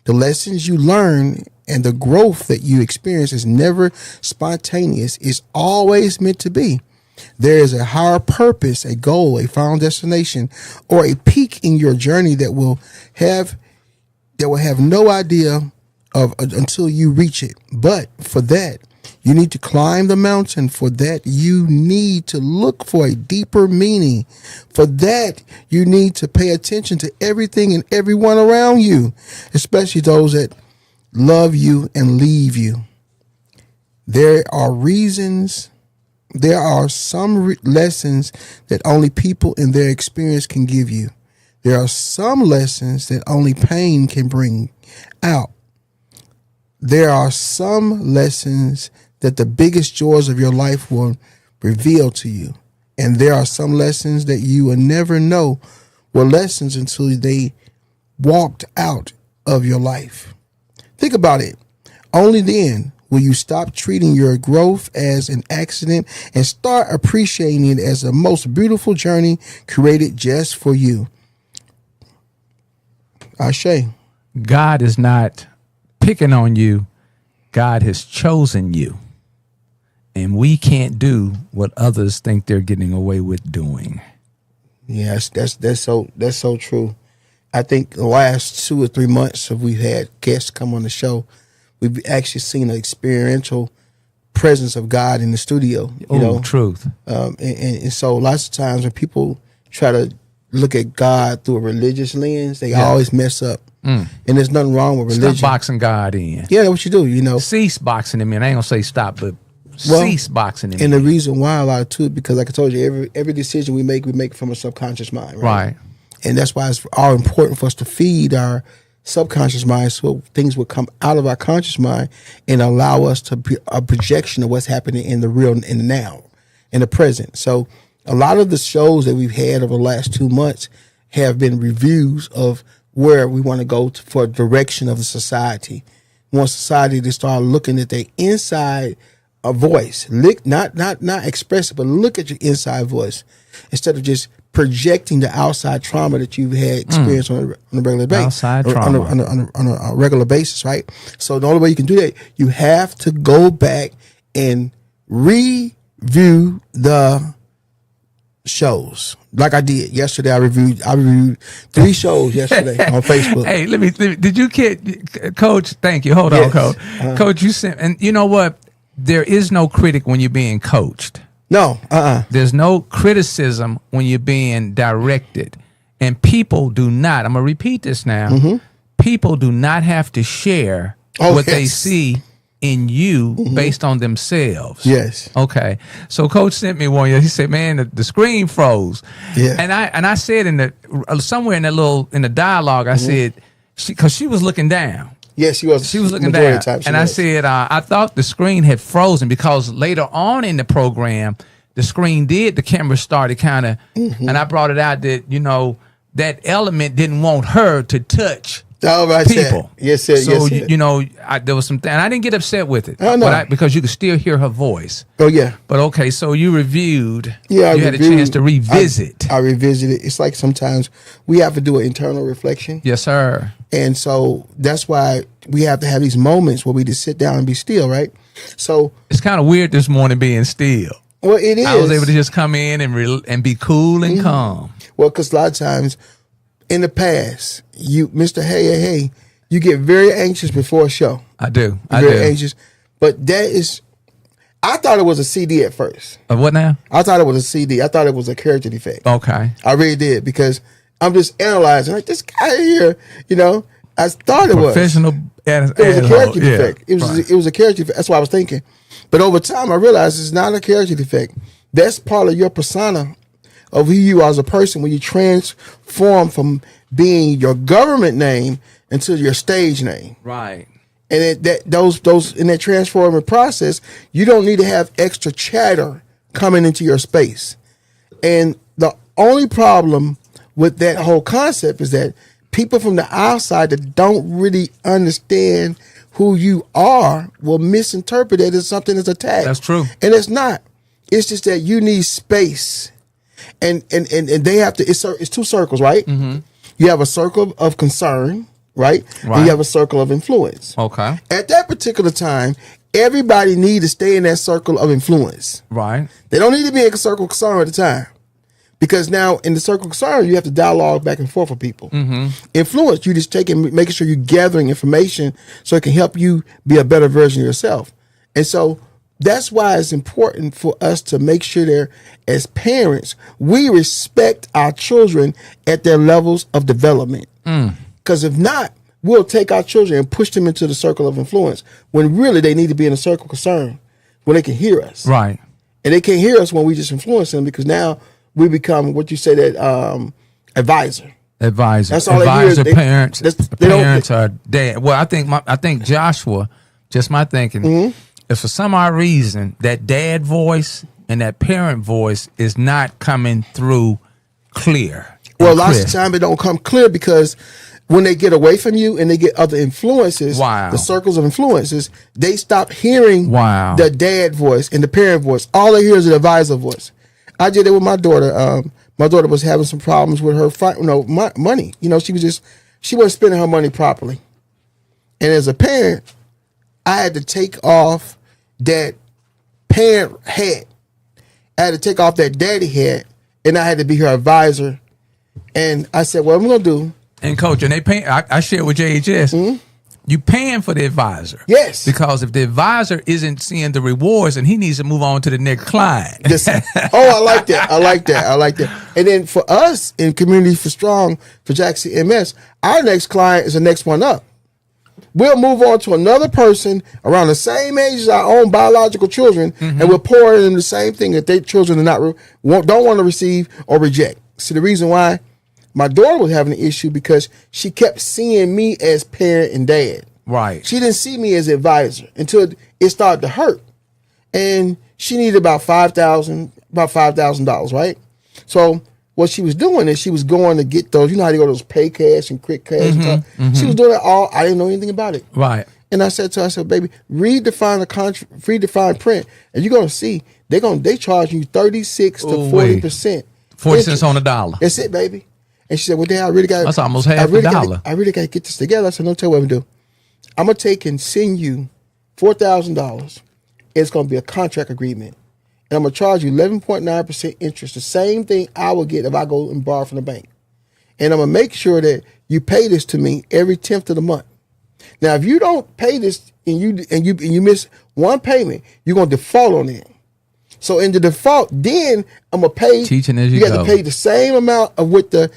The lessons you learn and the growth that you experience is never spontaneous. It's always meant to be. There is a higher purpose, a goal, a final destination, or a peak in your journey that will have no idea of until you reach it. But for that, you need to climb the mountain. For that, you need to look for a deeper meaning. For that, you need to pay attention to everything and everyone around you, especially those that love you and leave you. There are some lessons that only people in their experience can give you. There are some lessons that only pain can bring out. There are some lessons that the biggest joys of your life will reveal to you. And there are some lessons that you will never know were lessons until they walked out of your life. Think about it. Only then will you stop treating your growth as an accident and start appreciating it as the most beautiful journey created just for you. Ashe. God is not picking on you. God has chosen you. And we can't do what others think they're getting away with doing. Yes, that's so true. I think the last 2 or 3 months we've had guests come on the show, we've actually seen an experiential presence of God in the studio. You know, truth. And so lots of times when people try to look at God through a religious lens, they always mess up. And there's nothing wrong with religion. Stop boxing God in. Yeah, that's what you do, you know. Cease boxing him in. I ain't gonna say stop, but cease boxing him in. And the reason why a lot of too, because like I told you, every decision we make from a subconscious mind, right? And that's why it's all important for us to feed our subconscious mind so things will come out of our conscious mind and allow us to be a projection of what's happening in the real, in the now, in the present. So a lot of the shows that we've had over the last 2 months have been reviews of where we want to go for direction of the society. We want society to start looking at their inside voice, not express it, but look at your inside voice instead of just projecting the outside trauma that you've had experienced on a regular basis, outside trauma on a regular basis, right? So the only way you can do that, you have to go back and review the shows. Like I did yesterday, I reviewed 3 shows yesterday on Facebook. Hey, let me. Did you get Coach? Thank you. Hold on, Coach. Coach, you sent, and you know what? There is no critic when you're being coached. No, There's no criticism when you're being directed, and people do not. I'm gonna repeat this now. People do not have to share what they see in you based on themselves. Yes. Okay. So Coach sent me one. He said, "Man, the screen froze." Yeah. And I said in the somewhere in the dialogue, I said, because she was looking down. Yes, she was. She was looking down. I said, I thought the screen had frozen because later on in the program, the screen did. The camera started kind of, and I brought it out that that element didn't want her to touch. People. Yes, sir. So yes, there was some, and I didn't get upset with it. Oh, no. Because you could still hear her voice. Oh yeah. But okay, so you reviewed. Yeah, you had a chance to revisit. I revisited. It's like sometimes we have to do an internal reflection. Yes, sir. And so that's why we have to have these moments where we just sit down and be still, right? So it's kind of weird this morning being still. Well, it is. I was able to just come in and be cool and calm. Well, because a lot of times in the past, you, Mr. Hey, you get very anxious before a show. I do. Very anxious. But that is, I thought it was a CD at first. What now? I thought it was a CD. I thought it was a character defect. Okay. I really did, because I'm just analyzing, like, this guy here, I thought it was. Professional. It was a character defect. It was a character defect. That's what I was thinking. But over time, I realized it's not a character defect. That's part of your persona of who you are as a person when you transform from being your government name into your stage name. Right. And those in that transforming process, you don't need to have extra chatter coming into your space. And the only problem with that whole concept is that people from the outside that don't really understand who you are will misinterpret it as something that's attacked. That's true. And it's not. It's just that you need space. And they have to, it's 2 circles, right? Mm-hmm. You have a circle of concern, right? And you have a circle of influence. Okay. At that particular time, everybody needs to stay in that circle of influence. Right. They don't need to be in a circle of concern at the time. Because now in the circle of concern, you have to dialogue back and forth with people. Mm-hmm. Influence, you just making sure you're gathering information so it can help you be a better version of yourself. And so that's why it's important for us to make sure that as parents, we respect our children at their levels of development. Because if not, we'll take our children and push them into the circle of influence when really they need to be in a circle of concern where they can hear us. Right. And they can't hear us when we just influence them, because now we become what you say that advisor. That's all advisor. They hear. Parents are dad. Well, I think Joshua, just my thinking, if for some odd reason that dad voice and that parent voice is not coming through clear. Well, lots of time it don't come clear because when they get away from you and they get other influences, Wow. the circles of influences, they stop hearing Wow. the dad voice and the parent voice. All they hear is the advisor voice. I did it with my daughter. My daughter was having some problems with her money. She wasn't spending her money properly. And as a parent, I had to take off that parent hat. I had to take off that daddy hat, and I had to be her advisor. And I said, what I'm going to do. And coach, and they pay. I shared with JHS. You paying for the advisor. Yes. Because if the advisor isn't seeing the rewards, and he needs to move on to the next client. I like that. And then for us in Community for Strong, for Jackson MS, our next client is the next one up. We'll move on to another person around the same age as our own biological children, and we'll pour in them the same thing that their children don't want to receive or reject. See, the reason why my daughter was having an issue because she kept seeing me as parent and dad. Right. She didn't see me as advisor until it started to hurt. And she needed about $5,000, right? So what she was doing is she was going to get those, you know how you go to those pay cash and quick cash and stuff. She was doing it all. I didn't know anything about it. Right. And I said to her, I said, baby, read the fine print, and you're gonna see they charge you 36 to 40%. 40 cents on the dollar. That's it, baby. And she said, well, Dad, I really got. That's almost half a dollar. I really got to get this together. I said, no, tell you what I'm gonna do. I'm gonna take and send you $4,000. It's gonna be a contract agreement, and I'm gonna charge you 11.9% interest, the same thing I would get if I go and borrow from the bank. And I'm gonna make sure that you pay this to me every 10th of the month. Now, if you don't pay this and you miss one payment, you're gonna default on it. So in the default, then I'm gonna pay. Teaching as you got go. to pay the same amount of what the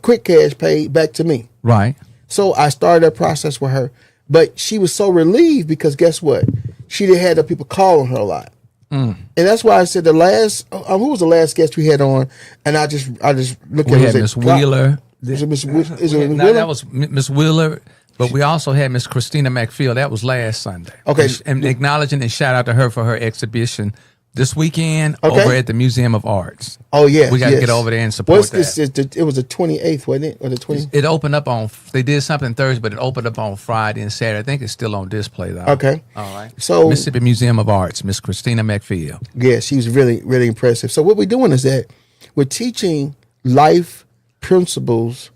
quick cash paid back to me. Right. So I started that process with her, but she was so relieved because guess what? She didn't have the people calling her a lot, and that's why I said the last. Who was the last guest we had on? And I just looked at. We had Miss Wheeler. Is it Miss Wheeler? That was Miss Wheeler. But we also had Miss Christina McPhail. That was last Sunday. Okay. And acknowledging and shout out to her for her exhibition this weekend over at the Museum of Arts. Oh, yeah. We got to get over there and support that. It was the 28th, wasn't it? Or the 20th? It opened up on, they did something Thursday, but it opened up on Friday and Saturday. I think it's still on display, though. Okay. All right. So Mississippi Museum of Arts, Miss Christina McPhail. Yeah, she was really, really impressive. So what we're doing is that we're teaching life principles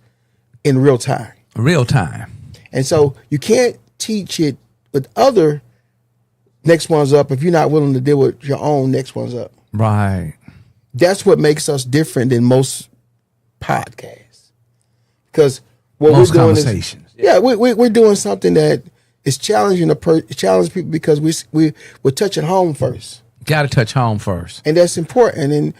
in real time. Real time. And so you can't teach it with other next ones up if you're not willing to deal with your own next ones up. Right. That's what makes us different than most podcasts. Because what most we're doing conversations. we're doing something that is challenging challenge people because we're touching home first. Got to touch home first. And that's important. And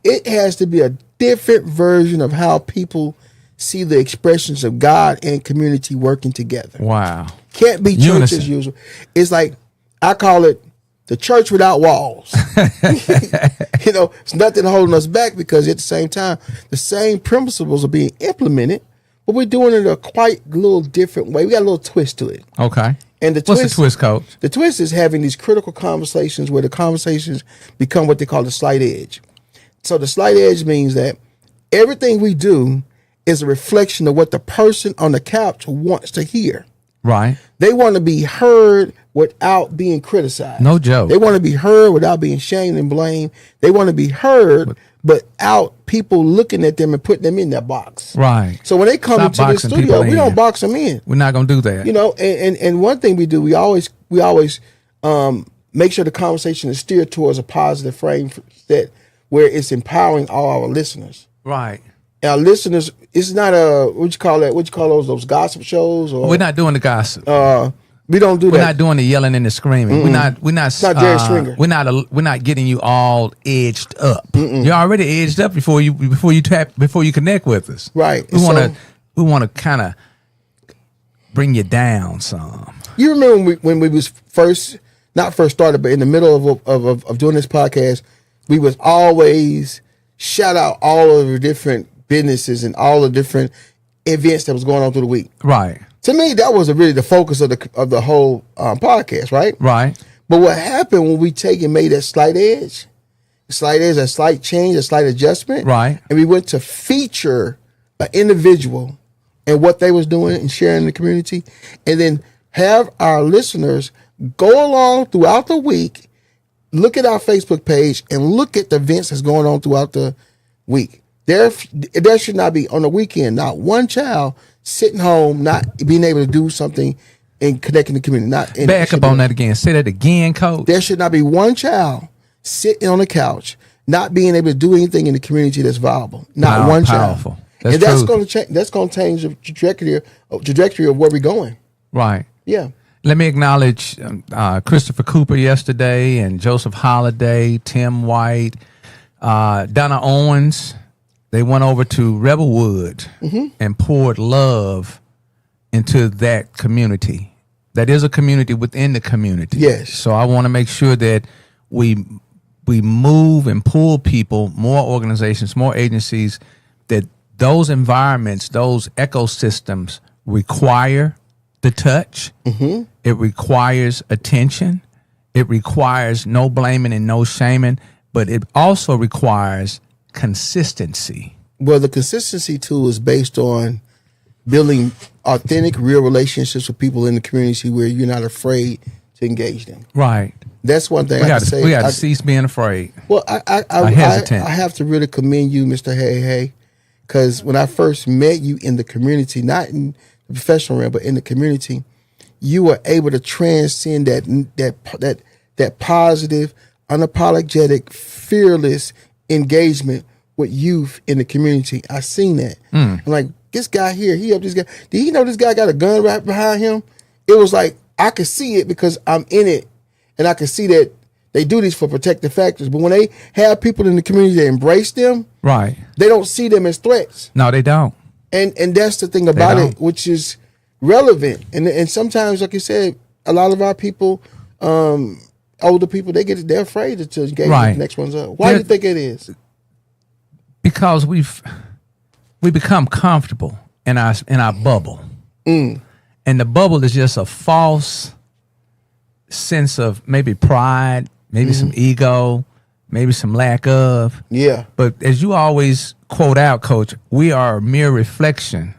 it has to be a different version of how people see the expressions of God and community working together. Wow. Can't be church as usual. It's like, I call it the church without walls. It's nothing holding us back because at the same time, the same principles are being implemented, but we're doing it a quite little different way. We got a little twist to it. Okay. And what's the twist, Coach? The twist is having these critical conversations where the conversations become what they call the slight edge. So the slight edge means that everything we do is a reflection of what the person on the couch wants to hear. Right. They want to be heard without being criticized. No joke. They want to be heard without being shamed and blamed. They want to be heard without people looking at them and putting them in that box. Right. So when they come into the studio, we don't box them in. We're not going to do that. And one thing we do, we always make sure the conversation is steered towards a positive frame that where it's empowering all our listeners. Right. Our listeners, it's not what you call those gossip shows? Or we're not doing the gossip. We don't do that. We're not doing the yelling and the screaming. Mm-mm. We're not. It's not Jerry Springer. We're not getting you all edged up. Mm-mm. You're already edged up before you connect with us. Right. We want to kind of bring you down some. You remember when we was not first started, but in the middle of doing this podcast, we was always shout out all of the different businesses and all the different events that was going on through the week. Right. To me, that was really the focus of the whole podcast, right? Right. But what happened when we made that slight edge, a slight change, a slight adjustment, right? And we went to feature an individual and what they was doing and sharing in the community, and then have our listeners go along throughout the week, look at our Facebook page, and look at the events that's going on throughout the week. There should not be on the weekend not one child sitting home not being able to do something and connecting the community. Back up on that again. Say that again, Coach. There should not be one child sitting on the couch not being able to do anything in the community that's viable. Not one powerful. child. That's going to change. That's going to change the trajectory of where we're going. Right. Yeah. Let me acknowledge Christopher Cooper yesterday, and Joseph Holliday, Tim White, Donna Owens. They went over to Rebelwood and poured love into that community. That is a community within the community. Yes. So I want to make sure that we move and pull people, more organizations, more agencies, that those environments, those ecosystems require the touch. It requires attention. It requires no blaming and no shaming, but it also requires consistency. Well, the consistency tool is based on building authentic, real relationships with people in the community where you're not afraid to engage them. Right. That's one thing I have to say. We got to cease being afraid. Well, I have to really commend you, Mr. Hey, because when I first met you in the community, not in the professional realm, but in the community, you were able to transcend that positive, unapologetic, fearless engagement with youth in the community. I seen that. I'm like, this guy here, he helped this guy. Did he know this guy got a gun right behind him? It was like, I could see it because I'm in it, and I could see that they do this for protective factors. But when they have people in the community that embrace them, right, they don't see them as threats. No, they don't. And that's the thing about it, which is relevant. And sometimes, like you said, a lot of our people, older people, they're afraid to engage the next ones up. Why do you think it is? Because we become comfortable in our bubble. And the bubble is just a false sense of maybe pride, maybe some ego, maybe some lack of. Yeah. But as you always quote out, Coach, we are a mere reflection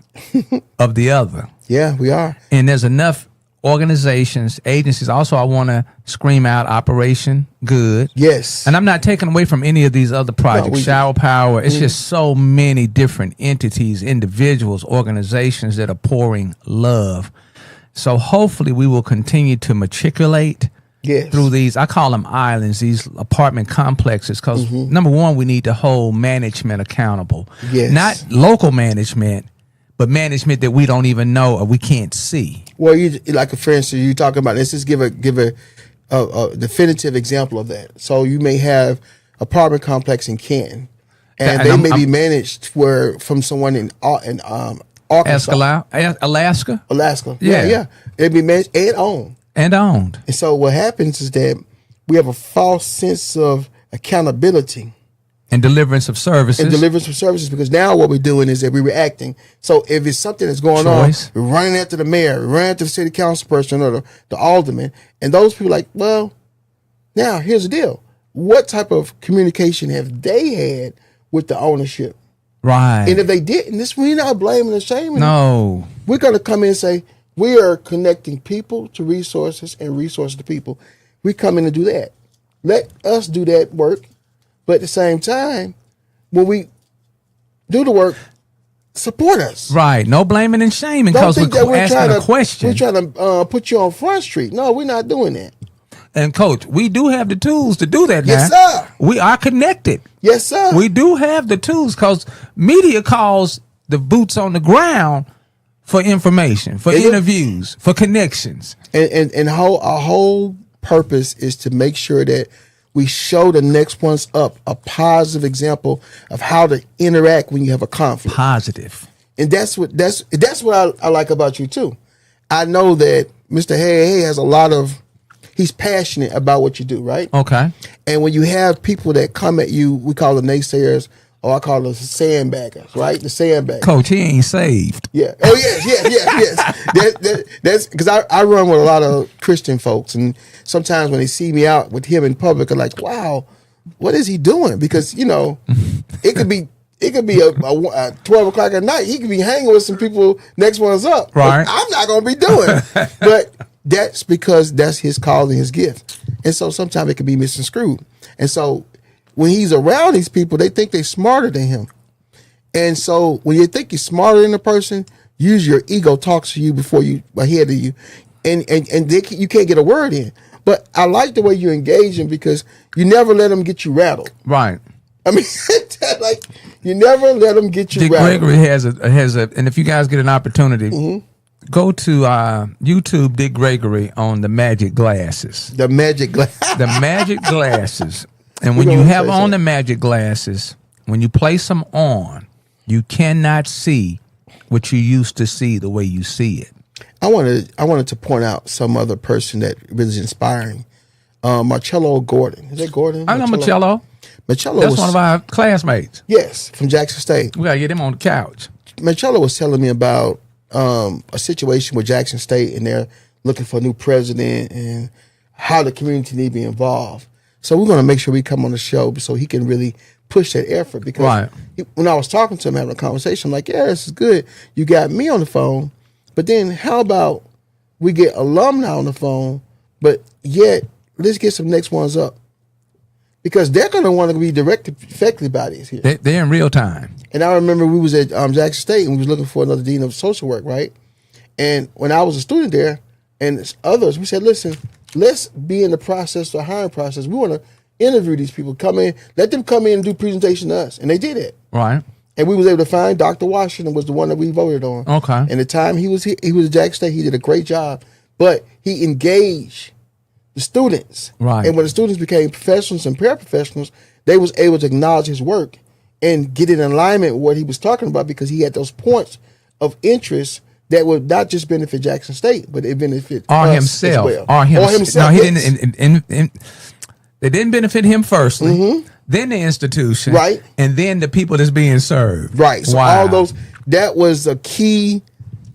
of the other. Yeah, we are. And there's enough organizations, agencies. Also, I want to scream out Operation Good. Yes. And I'm not taking away from any of these other projects, Shower Power. It's just so many different entities, individuals, organizations that are pouring love. So hopefully we will continue to matriculate through these, I call them islands, these apartment complexes, because number one, we need to hold management accountable. Yes. Not local management, but management that we don't even know or we can't see. Well, like for instance, you talking about, let's just give a definitive example of that. So you may have apartment complex in Canton, and they may be managed from someone in Arkansas. Alaska. Yeah. It'd be managed and owned. And so what happens is that we have a false sense of accountability. And deliverance of services. Because now what we're doing is that we're reacting. So if it's something that's going on, we're running after the mayor, we're running after the city council person or the alderman. And those people are like, well, now here's the deal. What type of communication have they had with the ownership? Right. And if they didn't, we're not blaming and shaming. No. We're going to come in and say, we are connecting people to resources and resources to people. We come in and do that. Let us do that work. But at the same time, when we do the work, support us. Right. No blaming and shaming because we're asking a question. We're trying to put you on Front Street. No, we're not doing that. And Coach, we do have the tools to do that now. Yes, sir. We are connected. Yes, sir. We do have the tools because media calls the boots on the ground for information, for interviews, for connections. And our whole purpose is to make sure that we show the next ones up a positive example of how to interact when you have a conflict. Positive. And that's what I like about you too. I know that Mr. Hey has he's passionate about what you do, right? Okay. And when you have people that come at you, we call them naysayers, or I call them sandbaggers, right? The sandbaggers. Coach, he ain't saved. Yeah. Oh, yes. That's because I run with a lot of Christian folks, and sometimes when they see me out with him in public, they're like, wow, what is he doing? Because, it could be It could be a 12 o'clock at night. He could be hanging with some people. Next one's up. Right. I'm not going to be doing. But that's because that's his call and his gift. And so sometimes it can be misconstrued. And so when he's around these people, they think they're smarter than him. And so when you think you're smarter than a person, use your ego talks to you before you ahead of you, and you can't get a word in. But I like the way you engage them because you never let them get you rattled. Right. I mean, like you never let them get you Dick rattled. Gregory has a, and if you guys get an opportunity, go to YouTube Dick Gregory on the magic glasses. The magic glass. The magic glasses. And when you have on the magic glasses, when you place them on, you cannot see what you used to see the way you see it. I wanted to point out some other person that really is inspiring. Marcello Gordon. Is that Gordon? I know Marcello. Marcello That's was one of our classmates. Yes, from Jackson State. We gotta get him on the couch. Marcello was telling me about a situation with Jackson State, and they're looking for a new president and how the community need to be involved. So we're going to make sure we come on the show so he can really push that effort. Because when I was talking to him, having a conversation, I'm like, yeah, this is good. You got me on the phone, but then how about we get alumni on the phone, but yet let's get some next ones up. Because they're going to want to be directly affected by this here. They're in real time. And I remember we was at Jackson State and we was looking for another dean of social work, right? And when I was a student there and others, we said, listen, let's be in the process, the hiring process. We want to interview these people, come in, let them come in and do presentation to us. And they did it. Right. And we was able to find Dr. Washington was the one that we voted on. Okay. And the time he was at Jackson State, he did a great job. But he engaged the students. Right. And when the students became professionals and paraprofessionals, they was able to acknowledge his work and get in alignment with what he was talking about because he had those points of interest that would not just benefit Jackson State, but it benefit us himself. as well. Or himself. No, he yes. didn't. They didn't benefit him firstly, then the institution, right, and then the people that's being served. Right. So all those, that was a key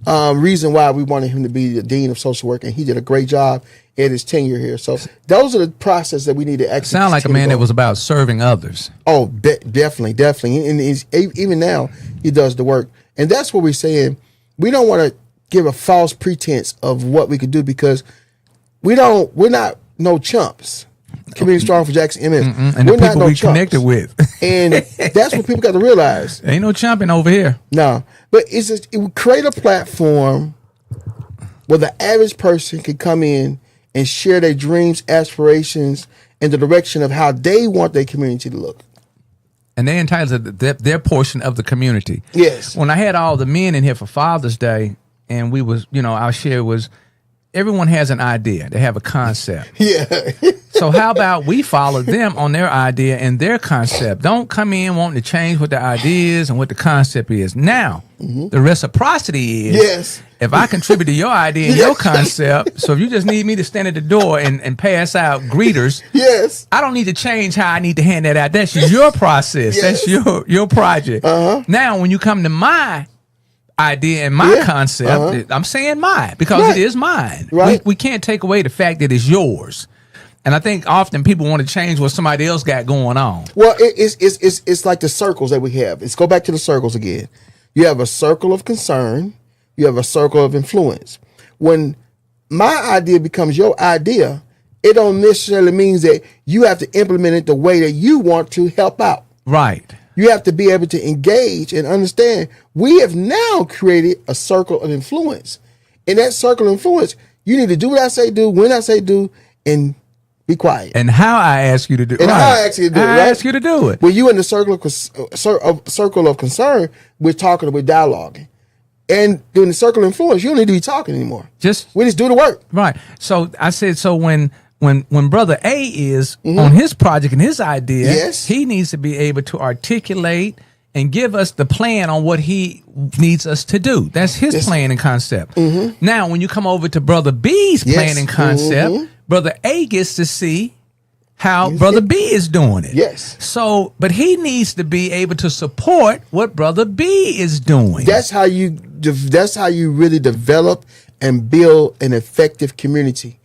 reason why we wanted him to be the dean of social work, and he did a great job in his tenure here. So those are the process that we need to actually sound like a man that was about serving others. Oh, definitely. And even now he does the work, and that's what we're saying. We don't want to give a false pretense of what we could do because we're not no chumps. Community Strong for Jackson MS. And we're the people we connected with. And that's what people got to realize. Ain't no chumping over here. No. But it would create a platform where the average person can come in and share their dreams, aspirations, and the direction of how they want their community to look. And they're entitled to their portion of the community. Yes. When I had all the men in here for Father's Day, and we was, our share was, everyone has an idea. They have a concept. Yeah. So how about we follow them on their idea and their concept? Don't come in wanting to change what the idea is and what the concept is. Now, the reciprocity is, yes, if I contribute to your idea and your concept, so if you just need me to stand at the door and pass out greeters, yes, I don't need to change how I need to hand that out. That's your process. Yes. That's your project. Now, when you come to my idea and my concept, I'm saying mine because it is mine. Right. We can't take away the fact that it's yours. And I think often people want to change what somebody else got going on. Well, it's like the circles that we have. Let's go back to the circles again. You have a circle of concern. You have a circle of influence. When my idea becomes your idea, it don't necessarily mean that you have to implement it the way that you want to help out. Right. You have to be able to engage and understand we have now created a circle of influence. In that circle of influence, you need to do what I say do, when I say do, and be quiet. And how I ask you to do it. And how I ask you to do it. I ask you to do it. When you in the circle of concern, we're talking, we're dialoguing. And during the circle of influence, you don't need to be talking anymore. We just do the work. Right. So I said, so when Brother A is on his project and his idea, yes, he needs to be able to articulate and give us the plan on what he needs us to do. That's his plan and concept. Now, when you come over to Brother B's plan and concept, Brother A gets to see how Brother B is doing it. Yes. So, but he needs to be able to support what Brother B is doing. That's how you really develop and build an effective community.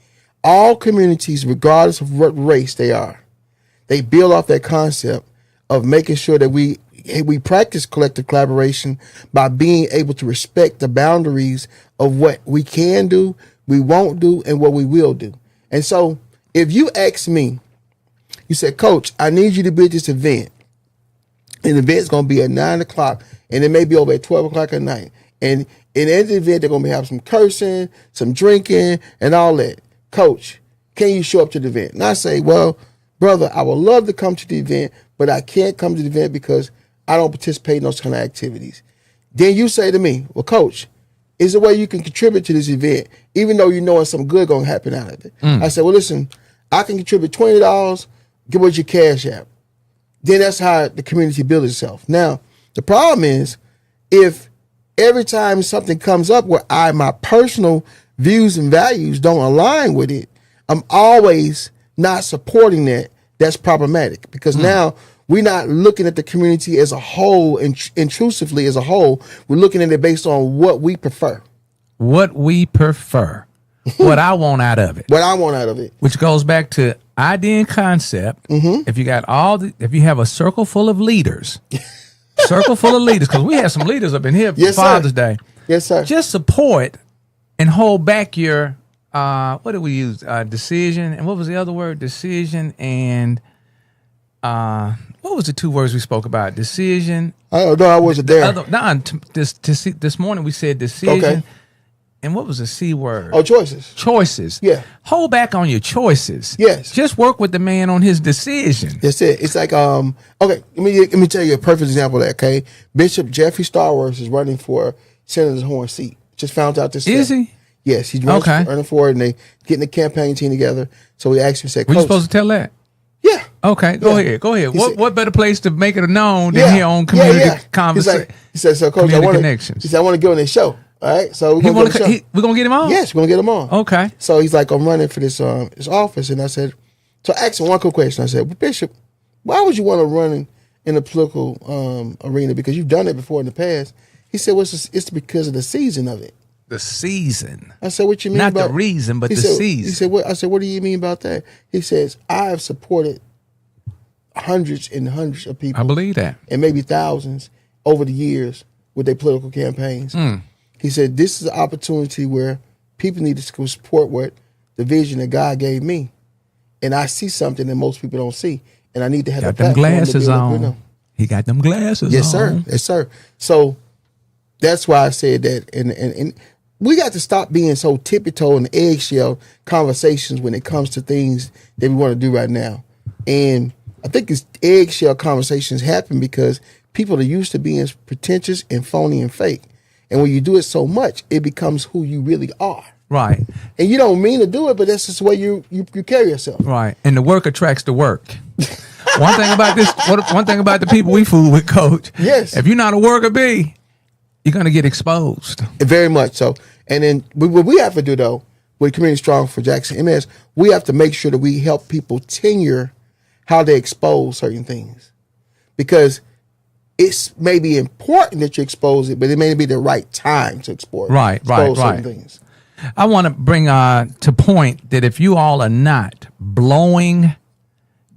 All communities, regardless of what race they are, they build off that concept of making sure that we we practice collective collaboration by being able to respect the boundaries of what we can do, we won't do, and what we will do. And so if you ask me, you said, Coach, I need you to be at this event. And the event's going to be at 9 o'clock, and it may be over at 12 o'clock at night. And at the event, they're going to have some cursing, some drinking, and all that. Coach, can you show up to the event? And I say, well, brother, I would love to come to the event, but I can't come to the event because I don't participate in those kind of activities. Then you say to me, well, Coach, is there a way you can contribute to this event, even though you know some good going to happen out of it? I said, well, listen, I can contribute $20, give us your cash app. Then that's how the community builds itself. Now, the problem is if every time something comes up where my personal views and values don't align with it, I'm always not supporting that. That's problematic because now we're not looking at the community as a whole, intrusively as a whole. We're looking at it based on what we prefer. What we prefer. What I want out of it. What I want out of it. Which goes back to idea and concept. If you got if you have a circle full of leaders, because we have some leaders up in here for Father's Day. Yes, sir. Just support and hold back your, what did we use? Decision. And what was the other word? Decision and, what was the two words we spoke about? Decision. I don't know. I wasn't there. This morning we said decision. Okay. And what was the C word? Oh, choices. Choices. Yeah. Hold back on your choices. Yes. Just work with the man on his decision. That's it. It's like, okay, let me tell you a perfect example of that, okay? Bishop Jeffrey Starworth is running for Senator's Horn seat. Just found out this. Is he? Yes, he's running for it, and they getting the campaign team together. So we asked him, said, were you supposed to tell that? Yeah. Okay, go ahead. What better place to make it known than here on community conversation? He said, so Coach, I want to get on this show. All right, so we're gonna get him on. Yes, we're gonna get him on. Okay. So he's like, I'm running for this office, and I said, so I asked him one quick question. I said, well, Bishop, why would you want to run in the political arena? Because you've done it before in the past. He said, well, it's because of the season of it. The season. I said, what you mean? Not about the reason, but the season. He said, what? I said, what do you mean about that? He says, I have supported hundreds and hundreds of people. I believe that, and maybe thousands over the years with their political campaigns. He said, this is an opportunity where people need to support what the vision that God gave me. And I see something that most people don't see. And I need to have got them glasses on. He got them glasses on. Yes, sir. Yes, sir. So that's why I said that. And we got to stop being so tippy-toe and eggshell conversations when it comes to things that we want to do right now. And I think these eggshell conversations happen because people are used to being pretentious and phony and fake. And when you do it so much, it becomes who you really are. Right. And you don't mean to do it, but that's just the way you carry yourself. Right. And the work attracts the work. One thing about the people we fool with, Coach. Yes. If you're not a worker bee, you're going to get exposed. Very much so. And then what we have to do, though, with Community Strong for Jackson MS, we have to make sure that we help people tenure how they expose certain things. Because it's maybe important that you expose it, but it may not be the right time to expose certain things. I want to bring to point that if you all are not blowing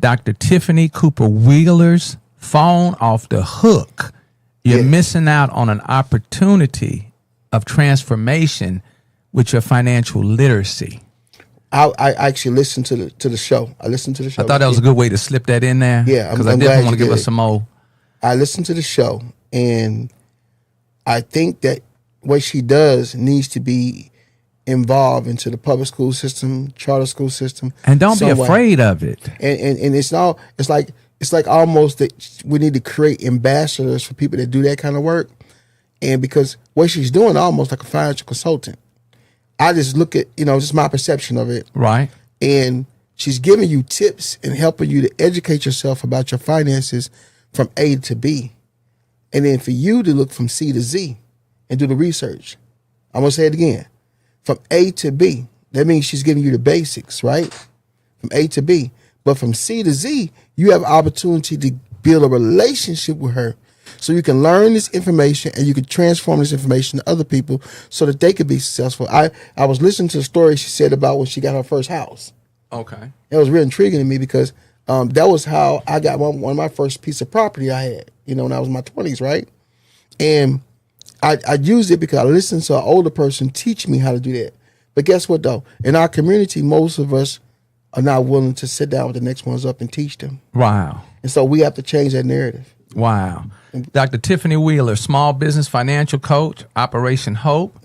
Dr. Tiffany Cooper Wheeler's phone off the hook, you're missing out on an opportunity of transformation with your financial literacy. I actually listened to the show. I listened to the show. I thought that was a good way to slip that in there. Yeah, because I definitely want to give us some more. I listened to the show, and I think that what she does needs to be involved into the public school system, charter school system, and don't be afraid of it. And it's like almost that we need to create ambassadors for people that do that kind of work, and because what she's doing almost like a financial consultant. I just look at just my perception of it, right? And she's giving you tips and helping you to educate yourself about your finances from A to B. And then for you to look from C to Z and do the research. I'm going to say it again. From A to B. That means she's giving you the basics, right? From A to B. But from C to Z, you have opportunity to build a relationship with her so you can learn this information and you can transform this information to other people so that they could be successful. I was listening to the story she said about when she got her first house. Okay. It was real intriguing to me because that was how I got one of my first piece of property I had. when I was in my 20s, right? And I used it because I listened to an older person teach me how to do that. But guess what, though? In our community, most of us are not willing to sit down with the next ones up and teach them. Wow. And so we have to change that narrative. Wow. Dr. Tiffany Wheeler, small business financial coach, Operation Hope.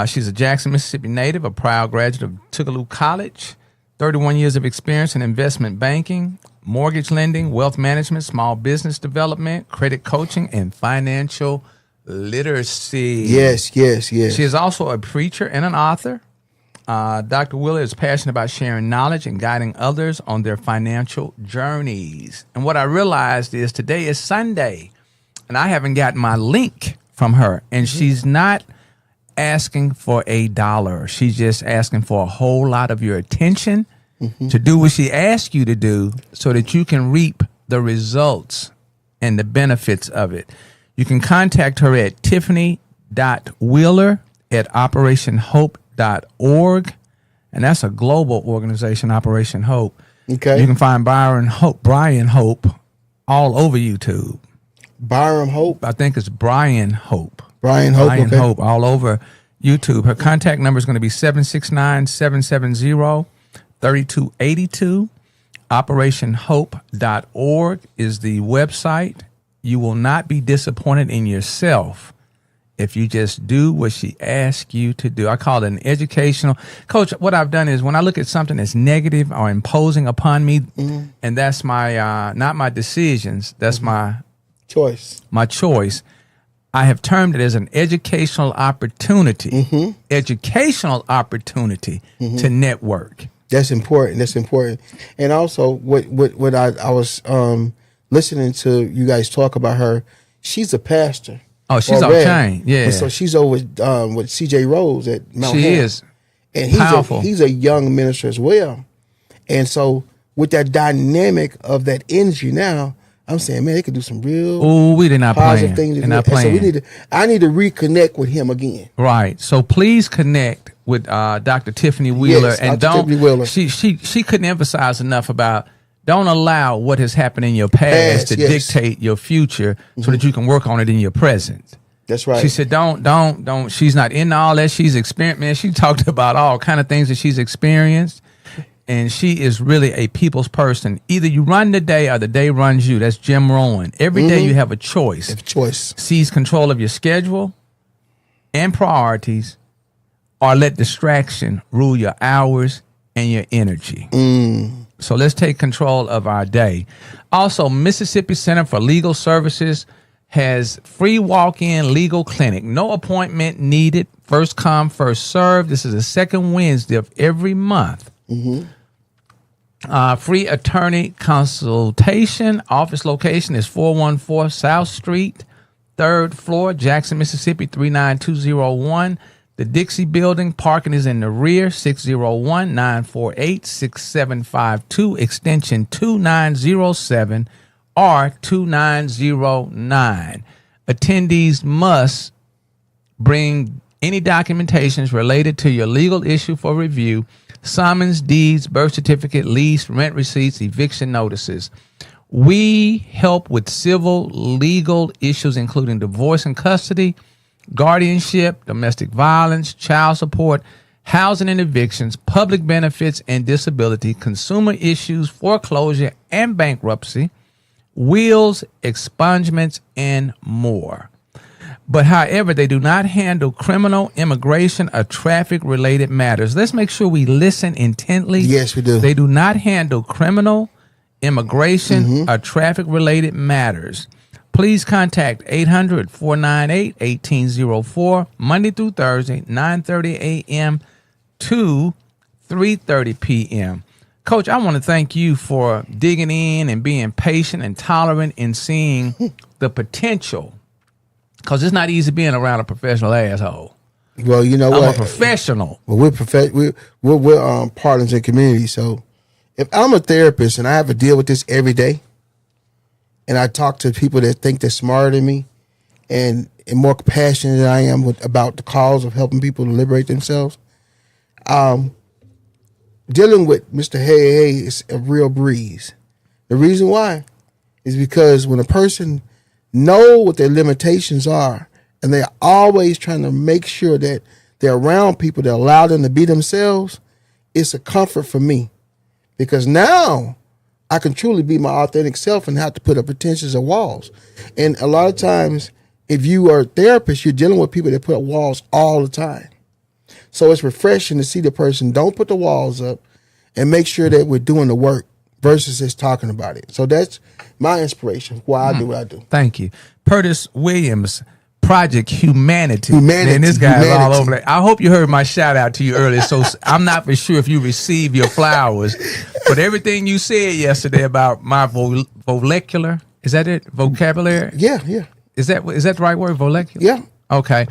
She's a Jackson, Mississippi native, a proud graduate of Tougaloo College, 31 years of experience in investment banking, mortgage lending, wealth management, small business development, credit coaching, and financial literacy. Yes. She is also a preacher and an author. Dr. Wheeler is passionate about sharing knowledge and guiding others on their financial journeys. And what I realized is today is Sunday, and I haven't gotten my link from her. And she's not asking for $1. She's just asking for a whole lot of your attention to do what she asked you to do so that you can reap the results and the benefits of it. You can contact her at tiffany.wheeler@operationhope.org, and that's a global organization, Operation Hope. Okay. You can find Brian Hope all over YouTube. Byram Hope? I think it's Brian Hope. Brian Hope, Brian okay. Hope all over YouTube. Her contact number is going to be 769-770-3282. OperationHope.org is the website. You will not be disappointed in yourself if you just do what she asks you to do. I call it an educational. Coach, what I've done is when I look at something that's negative or imposing upon me, and that's my not my decisions, that's my choice. My choice. I have termed it as an educational opportunity. Educational opportunity to network. That's important. And also, what I was listening to you guys talk about her. She's a pastor. Oh, she's off chain. Yeah. And so she's over with CJ Rose at Mount She Hannah. is. And powerful. He's a young minister as well. And so with that dynamic of that energy now, I'm saying, man, they could do some real we did not positive playing. things. They're not And so playing. I need to reconnect with him again. Right. So please connect with Dr. Tiffany Wheeler. Yes, and Dr. don't Tiffany Wheeler. She couldn't emphasize enough about don't allow what has happened in your past to dictate your future so that you can work on it in your present. That's right. She said, don't. She's not into all that. She's experienced, man. She talked about all kind of things that she's experienced. And she is really a people's person. Either you run the day or the day runs you. That's Jim Rohn. Every day you have a choice. Seize control of your schedule and priorities, or let distraction rule your hours and your energy. So let's take control of our day. Also, Mississippi Center for Legal Services has free walk-in legal clinic. No appointment needed. First come, first serve. This is the second Wednesday of every month. Free attorney consultation. Office location is 414 South Street, 3rd floor, Jackson, Mississippi, 39201. The Dixie Building. Parking is in the rear, 601-948-6752, extension 2907 or 2909. Attendees must bring any documentations related to your legal issue for review: summons, deeds, birth certificate, lease, rent receipts, eviction notices. We help with civil legal issues, including divorce and custody, guardianship, domestic violence, child support, housing and evictions, public benefits and disability, consumer issues, foreclosure and bankruptcy, wills, expungements, and more. But however, they do not handle criminal, immigration, or traffic-related matters. Let's make sure we listen intently. Yes, we do. They do not handle criminal, immigration, or traffic-related matters. Please contact 800-498-1804, Monday through Thursday, 9:30 a.m. to 3:30 p.m. Coach, I want to thank you for digging in and being patient and tolerant and seeing the potential. Because it's not easy being around a professional asshole. Well, you know I'm what? a professional. Well, we're partners in community. So if I'm a therapist and I have to deal with this every day, and I talk to people that think they're smarter than me and more passionate than I am about the cause of helping people to liberate themselves, dealing with Mr. Hey is a real breeze. The reason why is because when a person know what their limitations are, and they're always trying to make sure that they're around people that allow them to be themselves, it's a comfort for me. Because now I can truly be my authentic self and have to put up pretensions or walls. And a lot of times, if you are a therapist, you're dealing with people that put up walls all the time. So it's refreshing to see the person don't put the walls up and make sure that we're doing the work versus just talking about it. So that's my inspiration, why I do what I do. Thank you. Curtis Williams, Project-Humanity. Humanity. And this guy's all over there. I hope you heard my shout out to you earlier. So I'm not for sure if you received your flowers, but everything you said yesterday about my vocabulary, is that it? Vocabulary? Yeah. Is that the right word? Vocabulary? Yeah. Okay.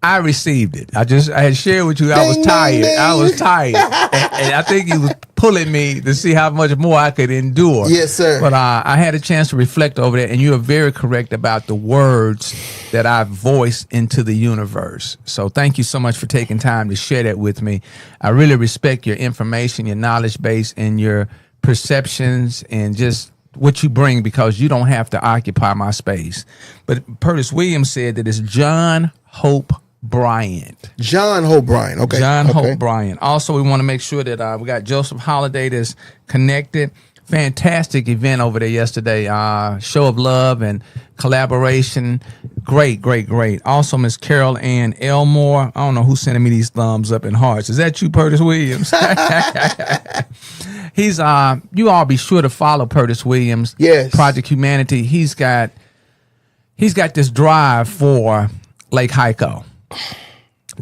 I received it. I had shared with you. I was tired. I was tired, and I think he was pulling me to see how much more I could endure. Yes, sir. But I had a chance to reflect over that, and you are very correct about the words that I voiced into the universe. So thank you so much for taking time to share that with me. I really respect your information, your knowledge base, and your perceptions, and just what you bring, because you don't have to occupy my space. But Curtis Williams said that it's John Hope Bryant. John Hope Bryant. Okay. John okay. Hope Bryant. Also, we want to make sure that we got Joseph Holiday that's connected. Fantastic event over there yesterday. Show of love and collaboration. Great. Also, Miss Carol Ann Elmore. I don't know who's sending me these thumbs up and hearts. Is that you, Curtis Williams? He's you all be sure to follow Curtis Williams. Yes. Project-Humanity. He's got this drive for Lake Hyco.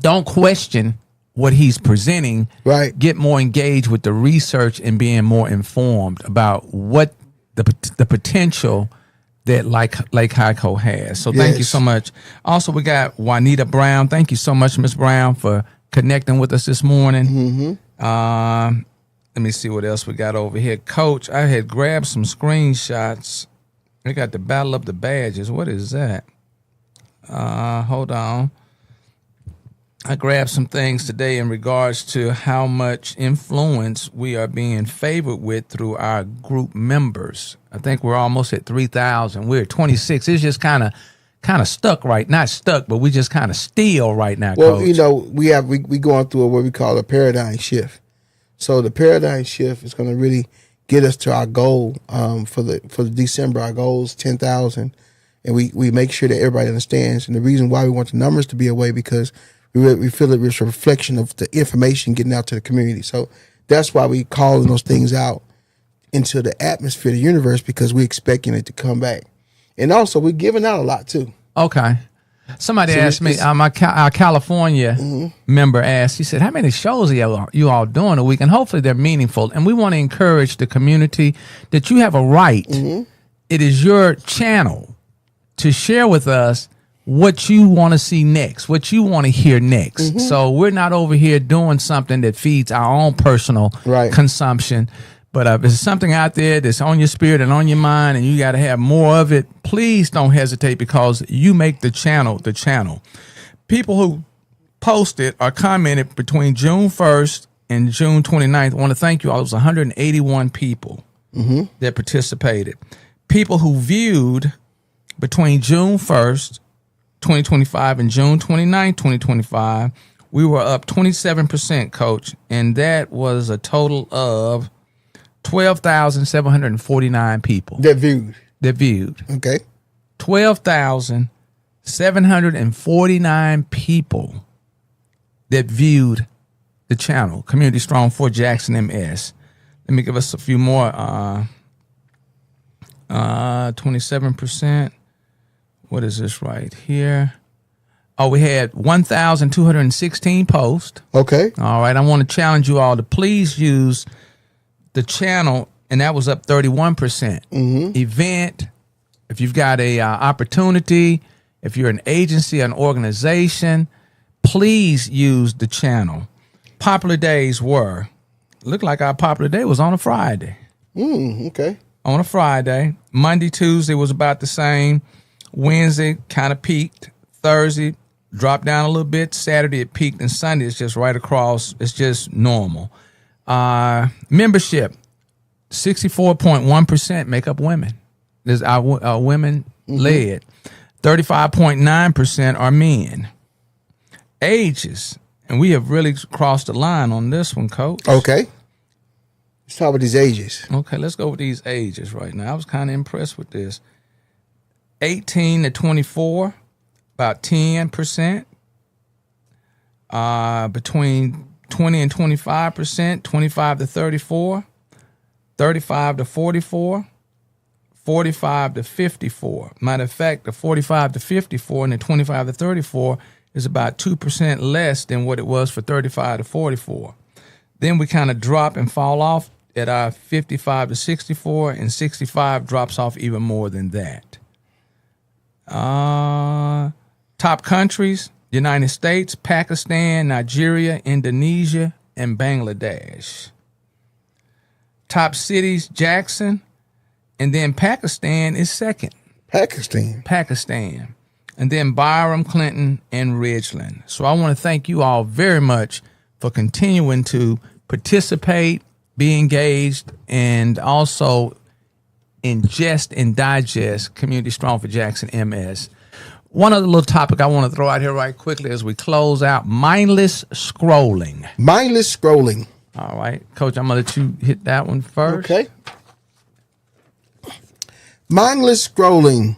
Don't question what he's presenting. Right. Get more engaged with the research and being more informed about what the potential that Lake Hyco has. So thank you so much. Also, we got Juanita Brown. Thank you so much, Miss Brown, for connecting with us this morning. Mm-hmm. Let me see what else we got over here. Coach, I had grabbed some screenshots. We got the Battle of the Badges. What is that? Hold on. I grabbed some things today in regards to how much influence we are being favored with through our group members. I think we're almost at 3,000. We're at 26. It's just kind of stuck not stuck, but we just kind of still right now, Well, Coach. we going through what we call a paradigm shift. So the paradigm shift is going to really get us to our goal for the December. Our goal is 10,000, and we make sure that everybody understands. And the reason why we want the numbers to be away, because we feel that it's a reflection of the information getting out to the community. So that's why we calling those things out into the atmosphere, the universe, because we're expecting it to come back. And also, we're giving out a lot too. Okay. Somebody asked me, our California member asked, he said, how many shows are you all doing a week? And hopefully they're meaningful. And we want to encourage the community that you have a right. It is your channel to share with us what you want to see next, what you want to hear next. So we're not over here doing something that feeds our own personal consumption. But if there's something out there that's on your spirit and on your mind and you got to have more of it, please don't hesitate, because you make the channel the channel. People who posted or commented between June 1st and June 29th, I want to thank you all. It was 181 people that participated. People who viewed between June 1st, 2025 and June 29th, 2025, we were up 27%, Coach. And that was a total of 12,749 people That viewed. Okay. 12,749 people that viewed the channel, Community Strong for Jackson MS. Let me give us a few more. 27%. What is this right here? Oh, we had 1,216 posts. Okay. All right. I want to challenge you all to please use the channel, and that was up 31%. Event, if you've got a opportunity, if you're an agency, an organization, please use the channel. Popular days looked like our popular day was on a Friday. Okay. On a Friday. Monday, Tuesday was about the same. Wednesday kind of peaked. Thursday dropped down a little bit. Saturday it peaked, and Sunday it's just right across. It's just normal. Membership, 64.1% make up women. There's our women led. 35.9% are men. Ages, and we have really crossed the line on this one, Coach. Okay. Let's talk about these ages. Okay, let's go with these ages right now. I was kind of impressed with this. 18 to 24, about 10%. Between 20 and 25%, 25 to 34, 35 to 44, 45 to 54. Matter of fact, the 45 to 54 and the 25 to 34 is about 2% less than what it was for 35 to 44. Then we kind of drop and fall off at our 55 to 64, and 65 drops off even more than that. Top countries: United States, Pakistan, Nigeria, Indonesia, and Bangladesh. Top cities: Jackson, and then Pakistan is second. Pakistan. And then Byram, Clinton, and Ridgeland. So I want to thank you all very much for continuing to participate, be engaged, and also ingest and digest Community Strong for Jackson MS. One other little topic I want to throw out here right quickly as we close out: mindless scrolling. Mindless scrolling. All right, Coach, I'm going to let you hit that one first. Okay. Mindless scrolling.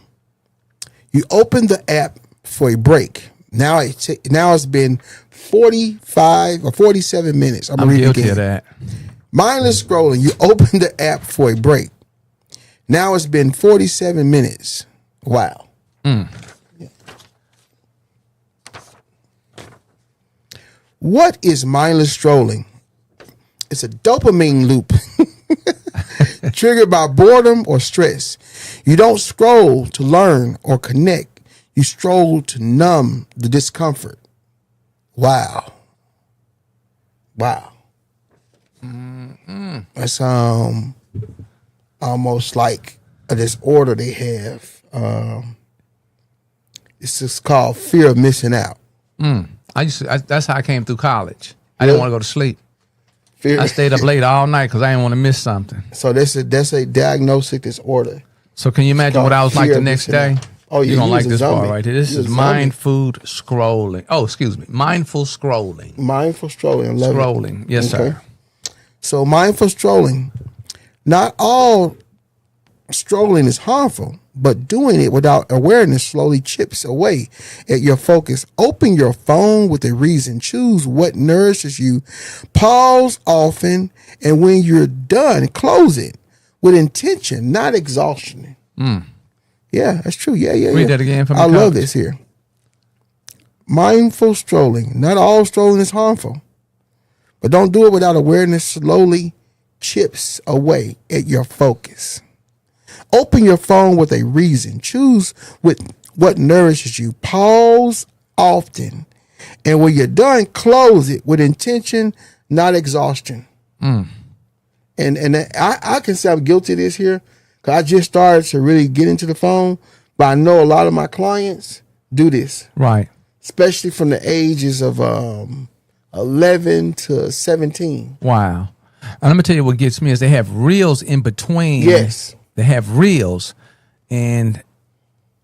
You open the app for a break. Now it's been 45 or 47 minutes. I'm guilty of that. Mindless scrolling. You open the app for a break. Now it's been 47 minutes. Wow. What is mindless scrolling? It's a dopamine loop triggered by boredom or stress. You don't scroll to learn or connect. You scroll to numb the discomfort. Wow. That's almost like a disorder they have. It's just called fear of missing out. That's how I came through college. I didn't want to go to sleep. Fear. I stayed up late all night because I didn't want to miss something. So that's a diagnostic disorder. So can you imagine what I was like the next day? Oh, yeah, you're gonna like a this zombie. part right here. This You is a zombie. mindful scrolling. Oh, excuse me, mindful scrolling. Mindful scrolling. I love it. Scrolling, yes, Okay. sir. So mindful scrolling. Not all scrolling is harmful, but doing it without awareness slowly chips away at your focus. Open your phone with a reason. Choose what nourishes you. Pause often, and when you're done, close it with intention, not exhaustion. Yeah, that's true. Yeah. Read that again for me, I love Coach. this here. Mindful scrolling. Not all scrolling is harmful, but don't do it without awareness. Slowly chips away at your focus. Open your phone with a reason. Choose what nourishes you. Pause often, and when you're done, close it with intention, not exhaustion. And I can say I'm guilty of this here, because I just started to really get into the phone, but I know a lot of my clients do this, Right. especially from the ages of 11 to 17. Wow. And I'm gonna tell you what gets me is they have reels in between. Yes. They have reels, and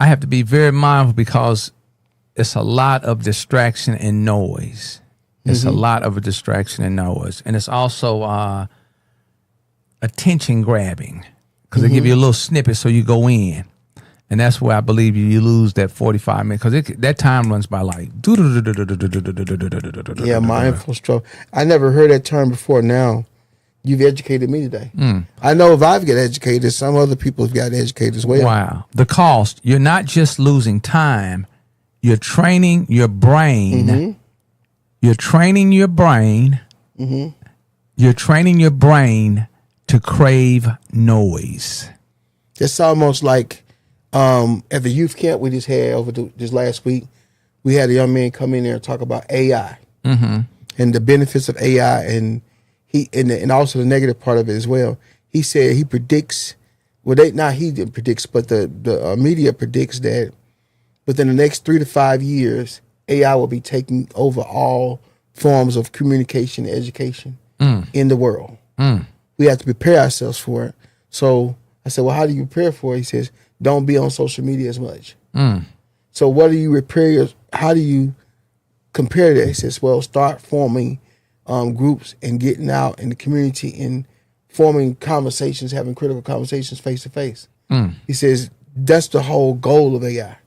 I have to be very mindful because it's a lot of distraction and noise. It's a lot of a distraction and noise, and it's also attention grabbing because they give you a little snippet so you go in, and that's where I believe you lose that 45 minutes because that time runs by like. Yeah, mindful stroke. I never heard that term before. Now you've educated me today. I know if I've got educated, some other people have got educated as well. Wow. The cost, you're not just losing time, you're training your brain. You're training your brain. You're training your brain to crave noise. It's almost like at the youth camp we just had over this last week, we had a young man come in there and talk about AI and the benefits of AI and and also the negative part of it as well. He said he predicts, he didn't predict, but the media predicts that within the next 3 to 5 years, AI will be taking over all forms of communication and education in the world. We have to prepare ourselves for it. So I said, well, how do you prepare for it? He says, don't be on social media as much. Mm. So what do you repair? How do you compare that? He says, well, start forming groups and getting out in the community and forming conversations, having critical conversations face to face. He says that's the whole goal of AI,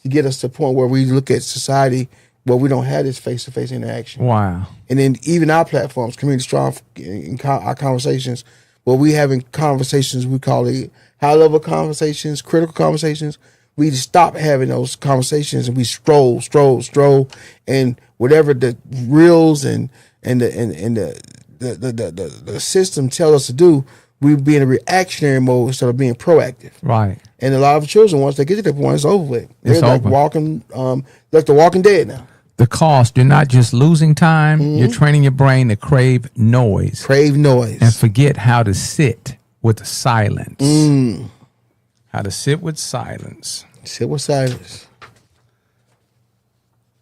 to get us to the point where we look at society where we don't have this face to face interaction. Wow. And then even our platforms, Community Strong, in our conversations, where we having conversations, we call it high level conversations, critical conversations. We stop having those conversations and we stroll, and whatever the reels and the system tell us to do, we be in a reactionary mode instead of being proactive. Right. And a lot of children, once they get to that point, it's over with. They're It's like over. walking, like the Walking Dead now. The cost, you're not just losing time, you're training your brain to crave noise Crave noise. and forget how to sit with silence. How to sit with silence. Sit with silence.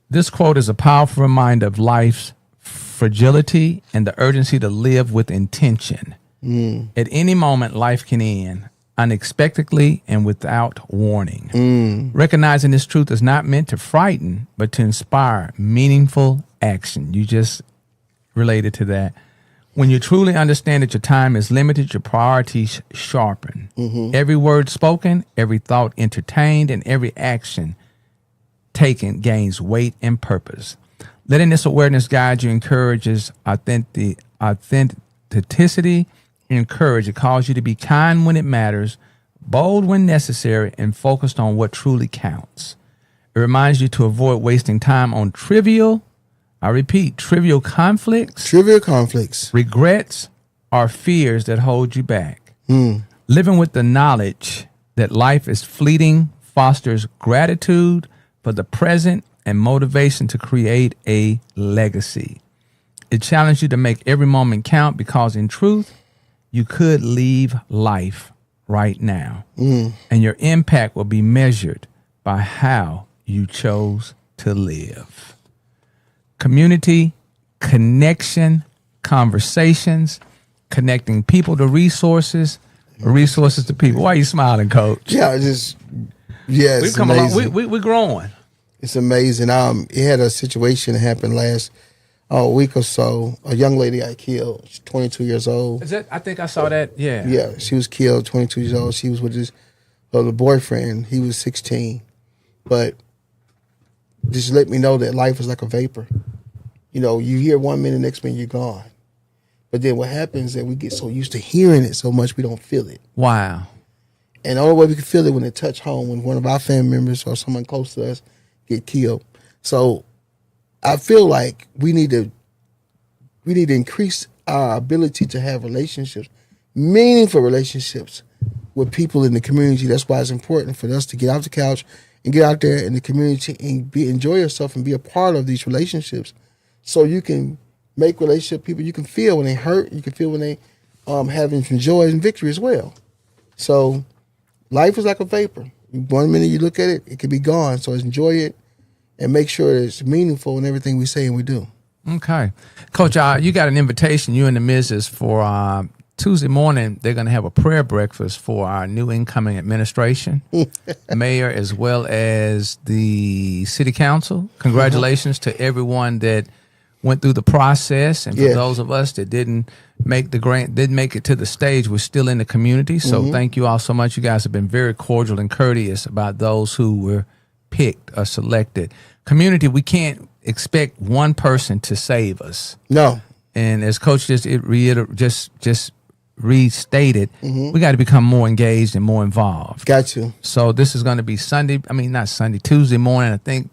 This quote is a powerful reminder of life's fragility and the urgency to live with intention. At any moment, life can end unexpectedly and without warning. Recognizing this truth is not meant to frighten, but to inspire meaningful action. You just related to that. When you truly understand that your time is limited, your priorities sharpen. Every word spoken, every thought entertained, and every action taken gains weight and purpose. Letting this awareness guide you encourages authenticity and courage. It calls you to be kind when it matters, bold when necessary, and focused on what truly counts. It reminds you to avoid wasting time on trivial conflicts, regrets, or fears that hold you back. Living with the knowledge that life is fleeting fosters gratitude for the present and motivation to create a legacy. It challenges you to make every moment count because in truth, you could leave life right now, and your impact will be measured by how you chose to live. Community, connection, conversations, connecting people to resources, resources to people. Why are you smiling, Coach? Yeah, it's We've come along. amazing. We're growing. It's amazing. It had a situation that happened last week or so. A young lady got killed. She's 22 years old. Is that? I think I saw that. Yeah. Yeah, she was killed, 22 years old. She was with his other boyfriend. He was 16. But just let me know that life is like a vapor. You know, you hear 1 minute, next minute you're gone. But then what happens is that we get so used to hearing it so much we don't feel it. Wow. And the only way we can feel it when it touch home, when one of our family members or someone close to us get killed. So I feel like we need to increase our ability to have relationships, meaningful relationships with people in the community. That's why it's important for us to get off the couch and get out there in the community and enjoy yourself and be a part of these relationships. So you can make relationship people you can feel when they hurt, you can feel when they having some joy and victory as well. So life is like a vapor. 1 minute you look at it, it can be gone. So enjoy it and make sure it's meaningful in everything we say and we do. Okay. Coach, you got an invitation, you and the missus, for Tuesday morning. They're going to have a prayer breakfast for our new incoming administration, mayor, as well as the city council. Congratulations to everyone that went through the process. And for those of us that didn't make it to the stage, we're still in the community. So thank you all so much. You guys have been very cordial and courteous about those who were picked or selected. Community, we can't expect one person to save us. No. And as Coach just restated, we got to become more engaged and more involved. Got you. So this is going to be Tuesday morning. I think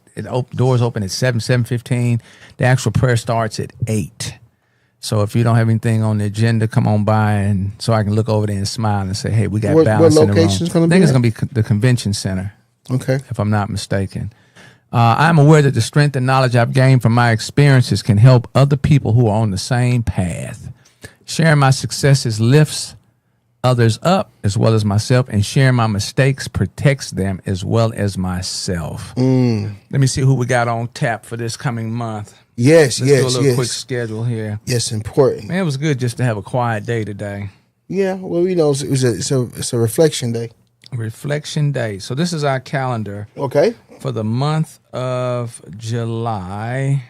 doors open at 7:15. The actual prayer starts at 8. So if you don't have anything on the agenda, come on by, and so I can look over there and smile and say, hey, we got balance in the room. What location is going to be? I think it's going to be the convention center. Okay. If I'm not mistaken. I'm aware that the strength and knowledge I've gained from my experiences can help other people who are on the same path. Sharing my successes lifts others up as well as myself, and sharing my mistakes protects them as well as myself. Let me see who we got on tap for this coming month. Let's do a little quick schedule here. Yes, important. Man, it was good just to have a quiet day today. Yeah, well, you know, it's a reflection day. Reflection Day. So this is our calendar Okay. for the month of July.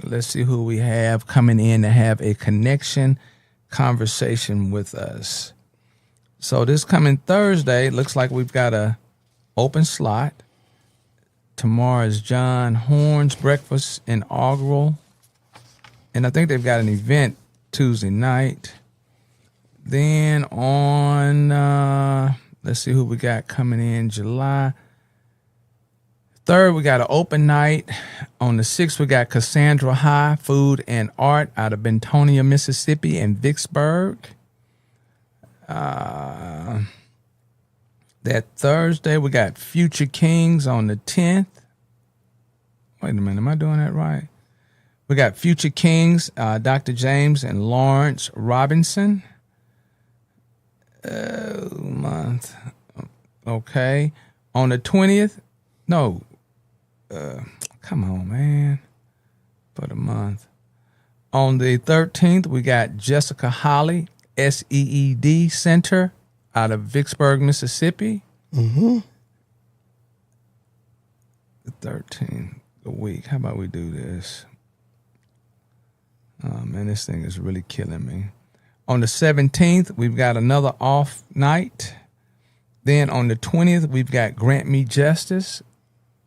Let's see who we have coming in to have a connection conversation with us. So this coming Thursday, looks like we've got a open slot. Tomorrow is John Horn's breakfast inaugural. And I think they've got an event Tuesday night. Then on, let's see who we got coming in July 3rd, we got an open night. On the 6th, we got Cassandra High Food and Art out of Bentonia, Mississippi and Vicksburg. That Thursday, we got Future Kings on the 10th. Wait a minute, am I doing that right? We got Future Kings, Dr. James and Lawrence Robinson. Month. Okay. On the 20th, no. Come on, man. For the month. On the 13th, we got Jessica Holly, SEED Center out of Vicksburg, Mississippi. Mm-hmm. The 13th, the week. How about we do this? Oh, man, this thing is really killing me. On the 17th, we've got another off night. Then on the 20th, we've got Grant Me Justice.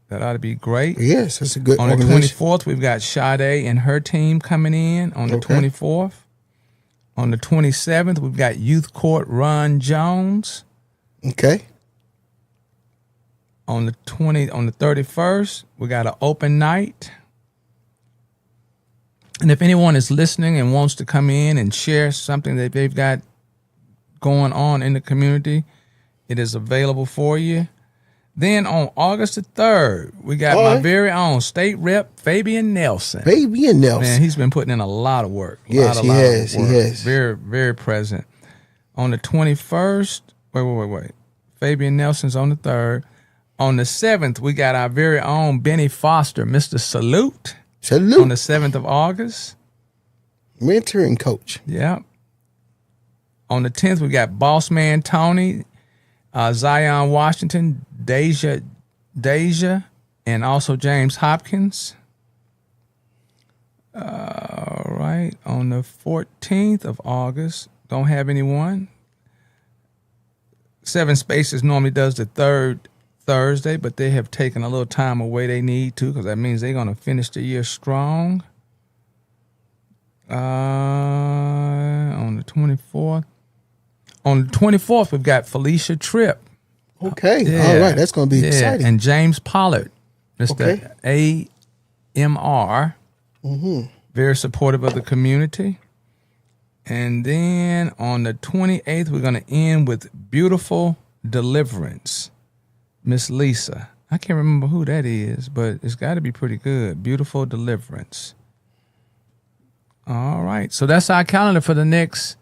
That ought to be great. Yes, that's a good On the organization. 24th, we've got Sade and her team coming in on the 24th. On the 27th, we've got Youth Court Ron Jones. Okay. On the 31st, we got an open night. And if anyone is listening and wants to come in and share something that they've got going on in the community, it is available for you. Then on August the 3rd, we got my very own state rep, Fabian Nelson. Fabian Nelson. Man, he's been putting in a lot of work. Yes, he has. He has. Very, very present. On the 21st, wait. Fabian Nelson's on the 3rd. On the 7th, we got our very own Benny Foster, Mr. Salute. Salute. On the 7th of August. Mentoring coach. Yep. On the 10th, we got Boss Man Tony, Zion Washington, Deja, and also James Hopkins. All right. On the 14th of August, don't have anyone. Seven Spaces normally does the third Thursday, but they have taken a little time away they need to, because that means they're going to finish the year strong. On the 24th. On the 24th, we've got Felicia Tripp. Okay. Yeah. All right. That's going to be exciting. And James Pollard, Mr. AMR. Mm-hmm. Very supportive of the community. And then on the 28th, we're going to end with Beautiful Deliverance. Miss Lisa. I can't remember who that is, but it's got to be pretty good. Beautiful Deliverance. All right. So that's our calendar for the next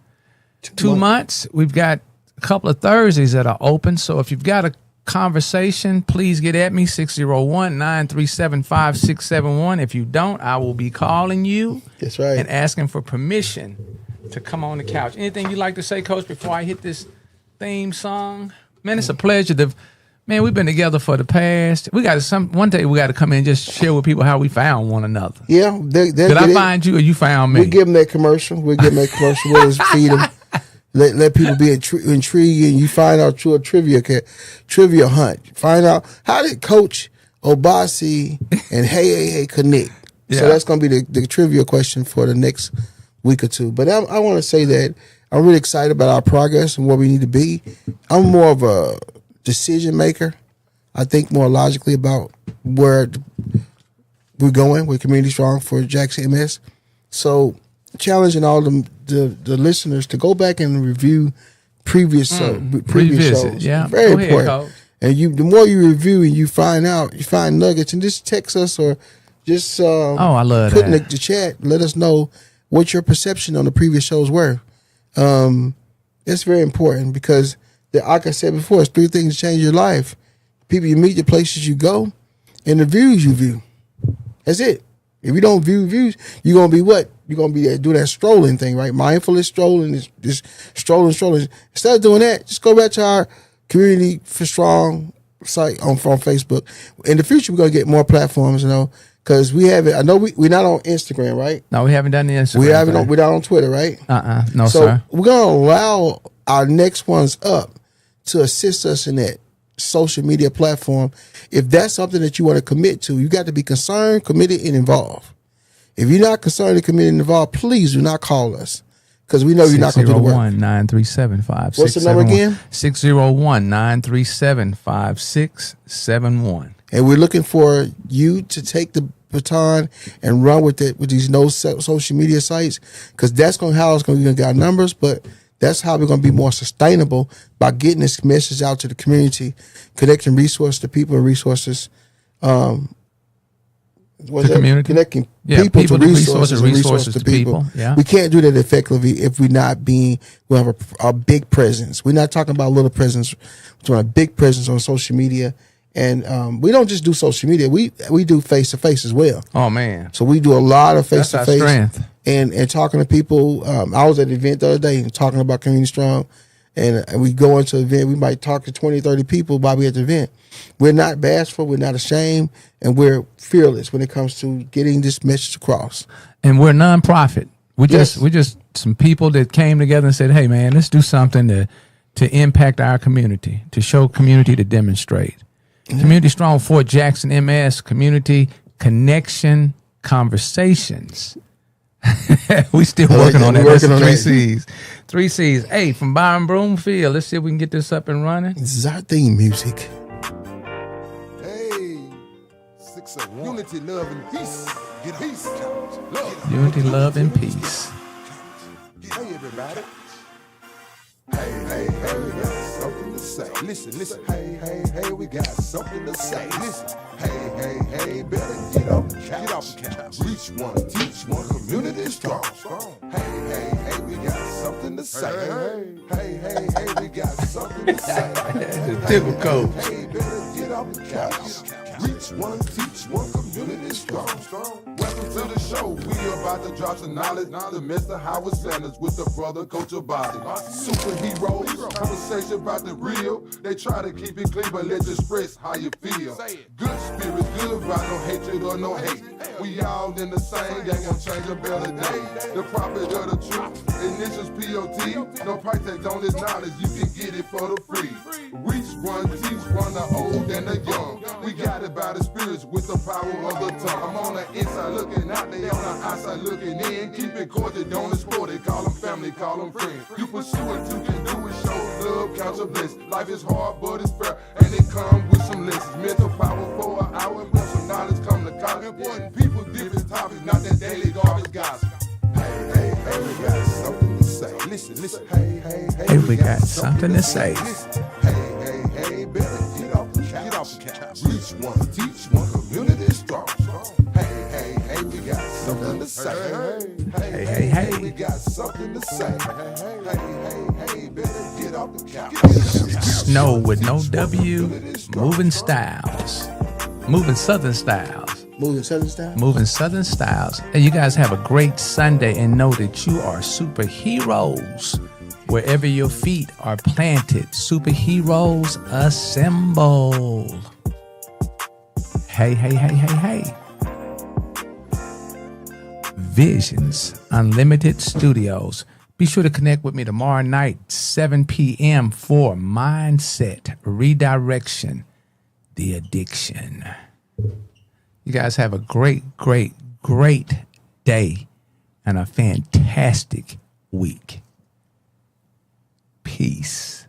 2 months. We've got a couple of Thursdays that are open. So if you've got a conversation, please get at me, 601-937-5671. If you don't, I will be calling you. That's right. And asking for permission to come on the couch. Anything you'd like to say, Coach, before I hit this theme song? Man, it's a pleasure to... Man, we've been together for the past. One day we got to come in and just share with people how we found one another. Yeah. Did I find you or you found me? We'll give them that commercial. We'll just feed them. Let people be intrigued, and you find out through a trivia hunt. Find out how did Coach Obasi and Hey connect. Yeah. So that's going to be the trivia question for the next week or two. But I want to say that I'm really excited about our progress and where we need to be. I'm more of a decision maker. I think more logically about where we're going with Community Strong for Jackson MS. So challenging all the listeners to go back and review previous shows. Yeah. Very important. And the more you review and you find nuggets, and just text us or just I love put in that. the chat, let us know what your perception on the previous shows were. It's very important because, like I said before, it's 3 things that change your life: people you meet, the places you go, and the views you view. That's it. If you don't view views, you're gonna be what? You're gonna be do that strolling thing, right? Mindfulness strolling is just strolling. Instead of doing that, just go back to our Community for Strong site on Facebook. In the future, we're gonna get more platforms, because we have it. I know we're not on Instagram, right? No, we haven't done the Instagram. We're not on Twitter, right? No, so sir. We're gonna allow our next ones up to assist us in that social media platform. If that's something that you want to commit to, you got to be concerned, committed, and involved. If you're not concerned and committed and involved, please do not call us, because we know you're not going to do the work. 601-937-5671. What's the number again? 601-937-5671. And we're looking for you to take the baton and run with it with these social media sites, because that's going to how it's going to get our numbers, but that's how we're going to be more sustainable, by getting this message out to the community, connecting resources to people and resources. Community? Connecting people to resources and resources to people. Yeah. We can't do that effectively if we have a big presence. We're not talking about a little presence. We're talking about a big presence on social media. And we don't just do social media. We do face-to-face as well. Oh, man. So we do a lot of face-to-face. That's our strength. And talking to people. I was at an event the other day and talking about Community Strong. And we go into an event, we might talk to 20, 30 people while we're at the event. We're not bashful, we're not ashamed, and we're fearless when it comes to getting this message across. And we're a nonprofit. We're just some people that came together and said, hey, man, let's do something to impact our community, to show community, to demonstrate. Mm-hmm. Community Strong, Fort Jackson, MS, Community Connection Conversations. We still working on that. That's three C's. 3 C's. Hey, from Byron Broomfield. Let's see if we can get this up and running. This is our theme music. Hey, 601. Unity, love, and peace. Get peace. Love. Unity, love, and peace. Hey, everybody. Hey, we got something to say. Listen. Hey, we got something to say. Listen. Hey, better get off the couch. Reach one, teach one, community strong. Hey, we got something to say. Hey, we got something to say. Typical. Hey, better get off the couch. Reach one, teach one, community strong. Welcome to the show. We about to drop some knowledge. The Mr. Howard Sanders with the brother Coach Body. Superheroes, conversation about the real. They try to keep it clean, but let's express how you feel. Good spirit, good vibe, no hatred or no hate. We all in the same, they gon' change a better day. The prophet of the truth, initials POT. No price tag on this knowledge, you can get it for the free. Reach one, teach one, the old and the young. We got it by the spirits with the power of the tongue. I'm on the inside looking out, they on the outside looking in. Keep it cordial, don't export it. Call them family, call them friends. You pursue it, you can do it. Show love, count your bliss. Life is hard, but it's fair, and it comes with some lessons. Mental power for an hour, and some knowledge come to college. Important people, different topics, not that daily garbage gossip. Hey, we got something to say. Listen. Hey, we got something to say. Hey, better get off the couch. Reach one, teach one, community strong. Hey, we got something to say. Hey, we got something to say. Hey, better get off the couch. Snow with no W, moving styles. Moving Southern Styles. Moving Southern Styles? Moving Southern Styles. And you guys have a great Sunday, and know that you are superheroes wherever your feet are planted. Superheroes assemble. Hey. Visions Unlimited Studios. Be sure to connect with me tomorrow night, 7 p.m. for Mindset Redirection, the Addiction. You guys have a great day and a fantastic week. Peace.